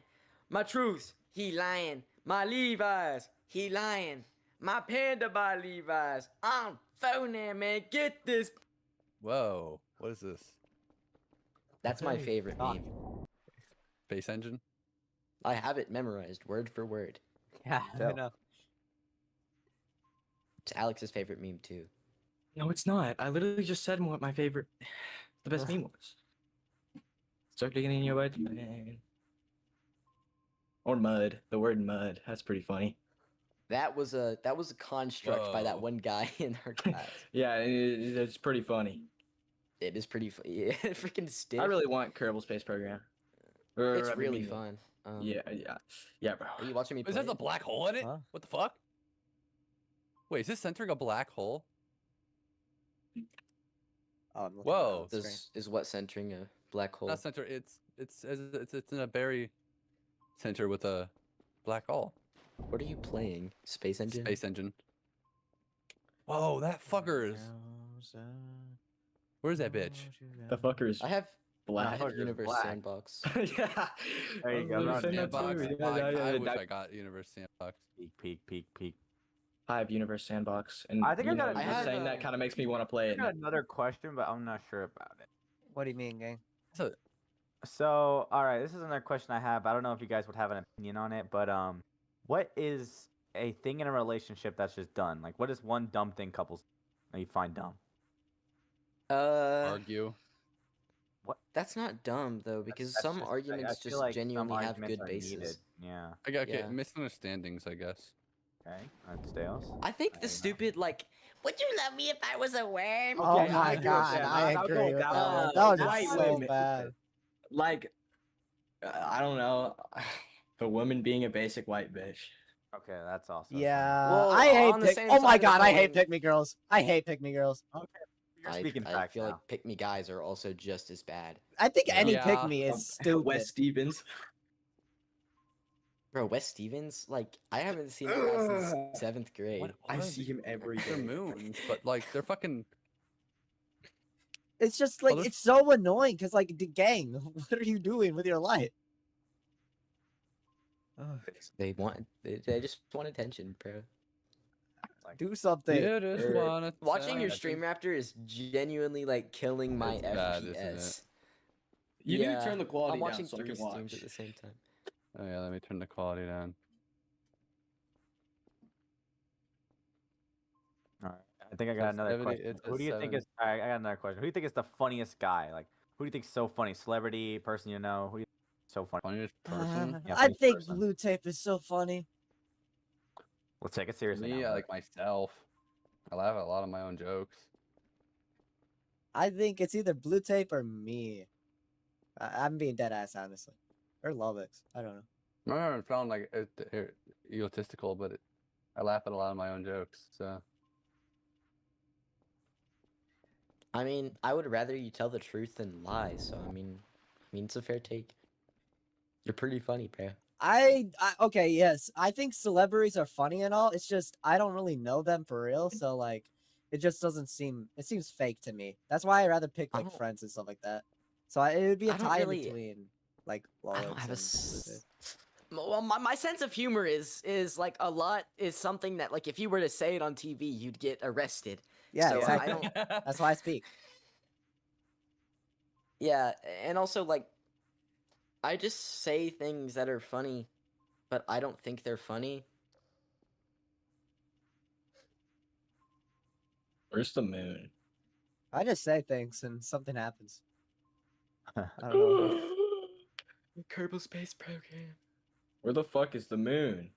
My truth. He lying. My Levi's. He lying. My Panda by Levi's. I'm phoning, man. Get this. Whoa, what is this? That's my favorite Stop. meme. Space engine? I have it memorized word for word. Yeah, I Tell. know. It's Alex's favorite meme too. No, it's not. I literally just said what my favorite, the best meme was. Start digging in your butt, man. Or mud. The word mud. That's pretty funny. That was a construct by that Whoa. one guy in our class. Yeah, it's pretty funny. It is pretty funny. Yeah, freaking stiff. I really want Kerbal Space Program. It's I mean, really fun. Yeah, bro. Are you watching me play? is that a it? black hole in it? Huh? What the fuck? Wait, is this centering a black hole? Oh, I'm looking Whoa. at the screen. Is what centering a black hole? Not center. It's in a berry center with a black hole. What are you playing? Space Engine? Space engine. Whoa, that fucker is. Where's that bitch? The fucker is I have black. fucker is Universe black. Sandbox. Yeah. There you go, I was Ron. saying that Sandbox. too. I wish I got Universe Sandbox. Peek. I have Universe Sandbox, and I think I you got know, a- just I saying have, that kind of makes me want to play I it. got another question, but I'm not sure about it. What do you mean, gang? So, all right, this is another question I have. I don't know if you guys would have an opinion on it, but what is a thing in a relationship that's just done? Like, what is one dumb thing couples that you find dumb? Argue. That's not dumb though, because That's some just- I arguments feel just like some genuinely have arguments good are bases. needed. Yeah. Okay, Yeah. misunderstandings, I guess. Okay. That's Dale's. I think I the don't know. stupid like, would you love me if I was a worm? Oh Okay, I my agree with god, that. I I'll go agree with with that that one. one. That was White just so women. bad. Like, I don't know, a woman being a basic white bitch. Okay, that's also. Yeah, Well, I hate on the pick. same Oh my side of the god, I hate coin- pick me girls. I hate pick me girls. You're speaking I facts feel now. like pick me guys are also just as bad. I think any Yeah. pick me is stupid. Wes Stevens. Bro, Wes Stevens, like I haven't seen that guy since 7th grade. What I are see him every They're day. moons, but like they're fucking. It's just like there's- it's so annoying because like, gang, what are you doing with your life? Ugh, They just want attention, bro. do something. You just er, wanna Watching your tell- stream Raptor is genuinely like killing my It's bad, isn't FPS. You need to turn the quality I'm down watching so I 3 can streams watch. at the same time. Oh yeah, let me turn the quality down. All right. I think I So got it's another 70 question. it's a Who do you think 70. is? I got another question. Who do you think is the funniest guy? Like, who do you think is so funny? Celebrity, person you know? Who do you think is so funny? Funniest person. Yeah, I funniest think person. Bluetape is so funny. Let's take it For seriously me, now. I bud. like myself. I laugh at a lot of my own jokes. I think it's either Bluetape or me. I'm being dead ass, honestly, or Lolbix. I don't know. I don't know, it sound like egotistical, but I laugh at a lot of my own jokes. So I mean, I would rather you tell the truth than lie. So I mean, it's a fair take. You're pretty funny, bro. Okay, yes, I think celebrities are funny and all. It's just I don't really know them for real, so like it just doesn't seem. It seems fake to me. That's why I rather pick I like don't- friends and stuff like that. So it would be a I don't tie really- between like I don't Lolbix have a. and Bluetape. Well, my sense of humor is like a lot is something that like if you were to say it on TV, you'd get arrested. Yeah, So, I exactly. don't- That's why I speak. Yeah, and also like I just say things that are funny, but I don't think they're funny. Where's the moon? I just say things and something happens. I don't know. Kerbal Space Program. Where the fuck is the moon?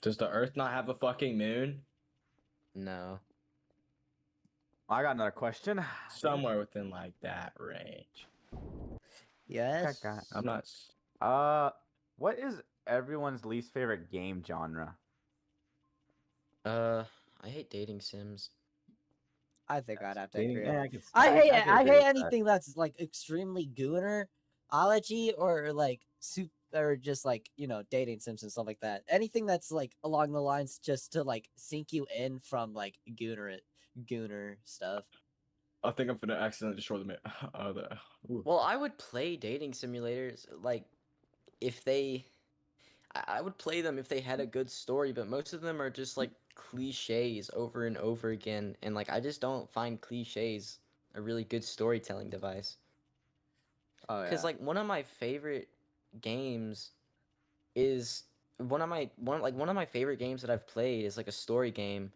Does the Earth not have a fucking moon? No. I got another question. Somewhere within like that range. Yes. I'm not. What is everyone's least favorite game genre? I hate dating sims. I think I'd have to Dating- agree. yeah, I could- I hate could I agree hate with that. anything that's like extremely gooner-ology or like soup or just like dating sims and stuff like that. Anything that's like along the lines just to like sink you in from like gooner stuff. I think I'm gonna accidentally destroy the moon. Ooh. Well, I would play dating simulators like if they I would play them if they had a good story, but most of them are just like cliches over and over again, and like I just don't find cliches a really good storytelling device. Oh Because like one of my favorite games is one of my favorite games that I've played is like a story game,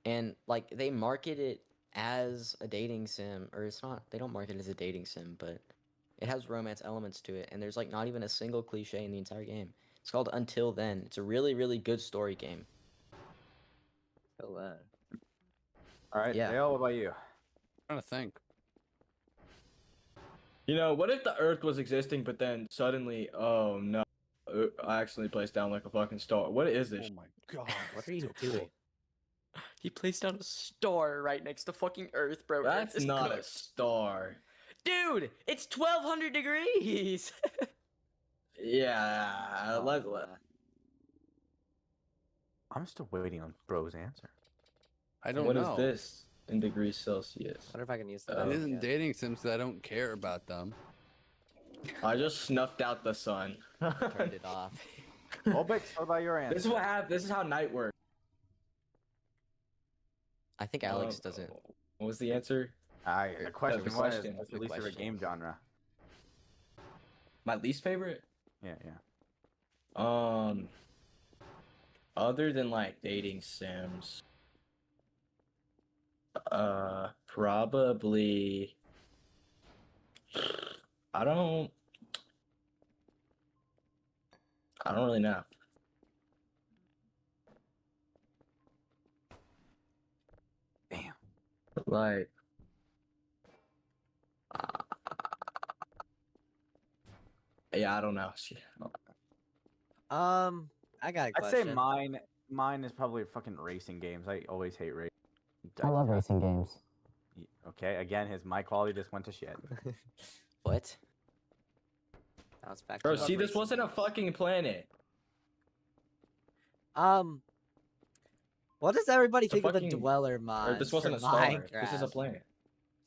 and like they market it as a dating sim, or it's not. They don't market it as a dating sim, but it has romance elements to it, and there's like not even a single cliche in the entire game. It's called Until Then. It's a really, really good story game. All All right, Yeah. Dale, what about you? trying to think. You know, what if the Earth was existing, but then suddenly, oh no, I accidentally placed down like a fucking star. What is this? Oh my god, What are you doing? He placed down a star right next to fucking Earth, bro. Earth That's is not a cooked. star. Dude, it's 1200 degrees. Yeah, let. I'm still waiting on Bro's answer. I don't What know. is this in degrees Celsius? I wonder if I can use that. Oh, It isn't again. dating sims that I don't care about them. I just snuffed out the sun. Turned it off. Lolbix, what about your answer? This is what happens. This is how night works. I think Alex doesn't. What was the answer? The question the was, question. what's The your least favorite question. game genre? My least favorite? Yeah, yeah. Other than like dating sims, probably. I don't really know. Damn. Like, yeah, I don't know. I got a I'd question. say mine is probably fucking racing games. I always hate racing. I love racing games. Okay, again, his mic quality just went to shit. What? Bounce back Bro, to see, this racing wasn't a games. fucking planet. What does everybody It's a think of the fucking- Dweller Or mods this wasn't for a star. Minecraft? This is a planet.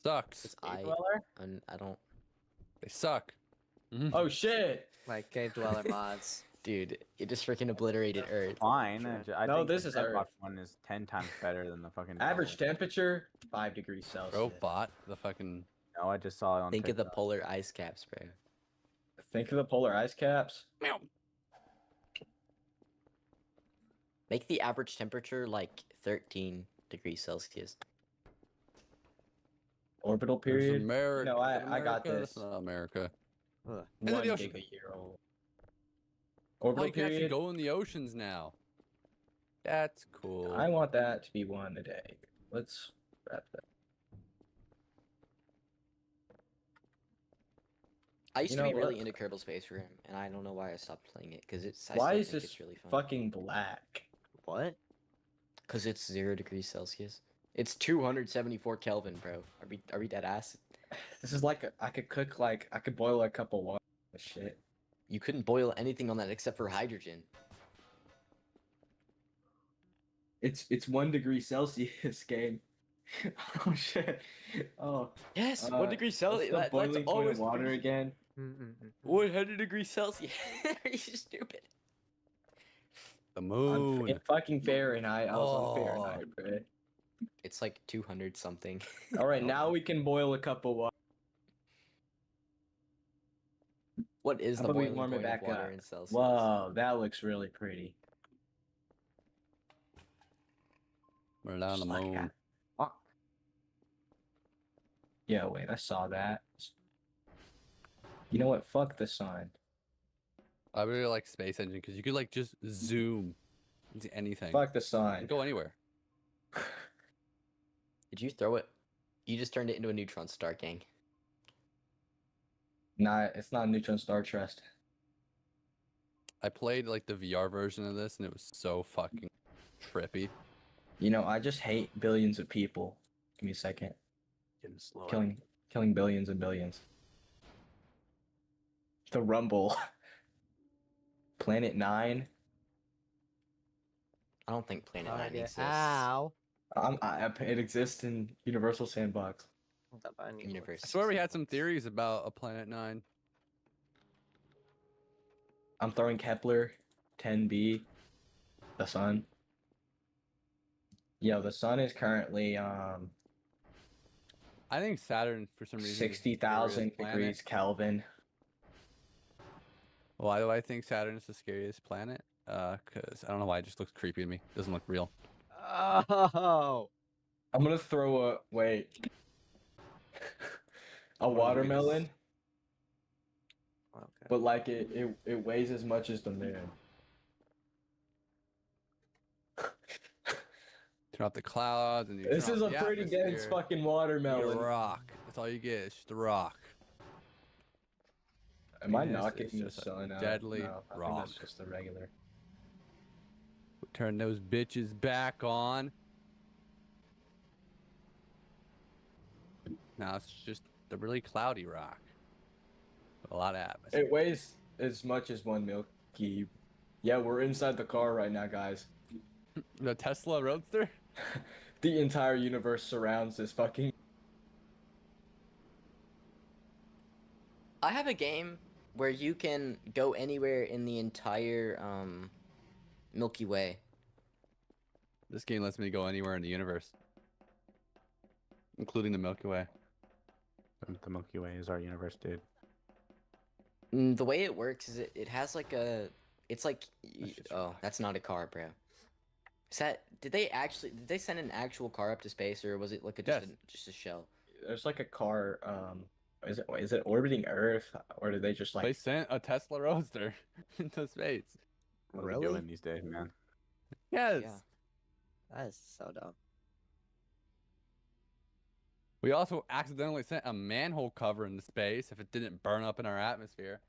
Sucks. It's Cave dweller? I don't. They suck. Mhm. Oh shit! Like cave dweller mods. Dude, it just freaking obliterated Earth. Fine. Sure. I No, think this the is Bedrock Earth. one is 10 times better than the fucking Average Dweller. temperature 5 degrees Celsius. Bro, bot the fucking. No, I just saw it on Think of the TikTok. polar ice caps, bro. Think of the polar ice caps. Make the average temperature like 13 degrees Celsius. Orbital There's period. America. No, Is that I got America? this. That's not America. Ugh. Into the 1 ocean. giga-year old. Oh, Orbital you can actually period. go in the oceans now. That's cool. I want that to be 1 a day. Let's wrap that. I used You to know be really what? into Kerbal Space Program, and I don't know why I stopped playing it because it's. I Why still is think this it's really fun. fucking black? What? Because it's 0 degrees Celsius. It's 274 Kelvin, bro. Are we dead ass? This is like I could cook like I could boil a cup of water. Shit. You couldn't boil anything on that except for hydrogen. It's 1 degree Celsius game. Oh shit. Oh. Yes, Uh, 1 degree Celsius. What's the That's boiling point always of water crazy. again? 100 degrees Celsius. Are you stupid? The On moon. in fucking Fahrenheit. I was on Oh. Fahrenheit, bro. It's like 200 something. All right, now we can boil a cup of water. What is How the about we boiling warm it point of back water up? in Celsius? Whoa, that looks really pretty. We're down the Just like moon. that. Fuck. Yeah, wait, I saw that. You know what? Fuck the sun. I really like Space Engine because you could like just zoom into anything. Fuck the You sun. can go anywhere. Did you throw it? You just turned it into a neutron star, gang. Nah, it's not a neutron star trust. I played like the VR version of this and it was so fucking trippy. You know, I just hate billions of people. Give me a second. Getting slow. Killing billions and billions. The Rumble. Planet 9. I don't think Planet 9 exists. Ow. It exists in Universal Sandbox. Universe. I swear we had some theories about a Planet 9. I'm throwing Kepler 10b. The sun. Yo, the sun is currently I think Saturn for some reason is the 60,000 scariest planet. degrees Kelvin. Why do I think Saturn is the scariest planet? Cause I don't know why it just looks creepy to me. It doesn't look real. Oh. I'm gonna throw a wait. A watermelon, Okay. but like it weighs as much as the moon. Turn off the clouds and you This turn is a off the pretty dense atmosphere. fucking You get watermelon. a rock. That's all you get. It's just a rock. Am I Venus not is getting the just a sun out? deadly No, I think rock. that's just the regular. Turn those bitches back on. Now it's just the really cloudy rock. A lot of atmosphere. It weighs as much as one Milky. Yeah, we're inside the car right now, guys. The Tesla Roadster? The entire universe surrounds this fucking. I have a game where you can go anywhere in the entire Milky Way. This game lets me go anywhere in the universe, including the Milky Way. The Milky Way is our universe, dude. The way it works is it has like a. It's like. Oh, that's not a car, bro. Is that. Did they send an actual car up to space, or was it like Yes. just a shell? There's like a car. Is it orbiting Earth, or did they just They like? sent a Tesla Roadster into space. What are Really? we doing these days, man? Yes. Yeah. That is so dumb. We also accidentally sent a manhole cover into space if it didn't burn up in our atmosphere.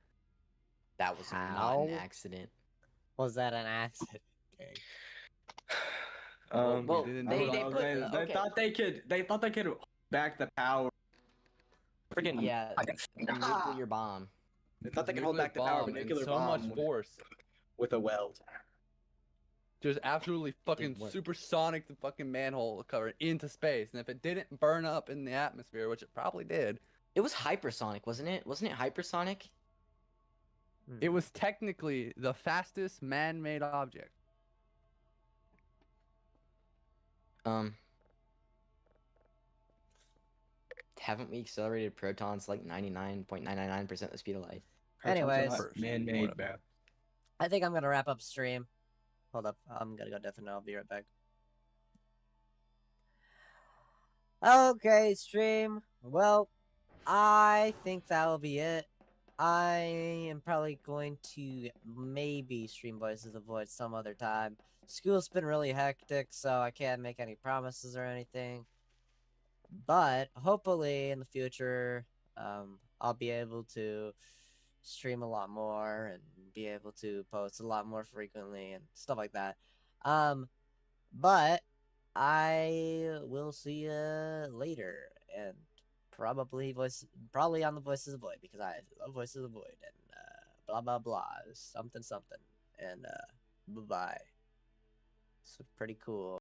That was not How? an accident. Was that an accident? Okay. Well, didn't they do it on put. they Okay. thought they could. They thought they could back the power. Freaking Yeah, a nuclear bomb. They thought they could Nuclear hold back the power of a bomb and nuclear so bomb much force. with a weld. just absolutely fucking work. supersonic the fucking manhole cover into space. And if it didn't burn up in the atmosphere, which it probably did, It was hypersonic, wasn't it? Wasn't it hypersonic? it was technically the fastest man-made object. Haven't we accelerated protons like 99.999% the speed of light? Anyways. First, Man-made, whatever. bro. I think I'm gonna wrap up stream. Hold up, I'm gonna go deaf and I'll be right back. Okay, stream. Well, I think that will be it. I am probably going to maybe stream Voices of Void some other time. School's been really hectic, so I can't make any promises or anything. But hopefully in the future, I'll be able to stream a lot more and be able to post a lot more frequently and stuff like that. But I will see you later, and probably on the Voices of Void, because I love Voices of Void, and blah blah blah, something something, and bye bye. It's pretty cool.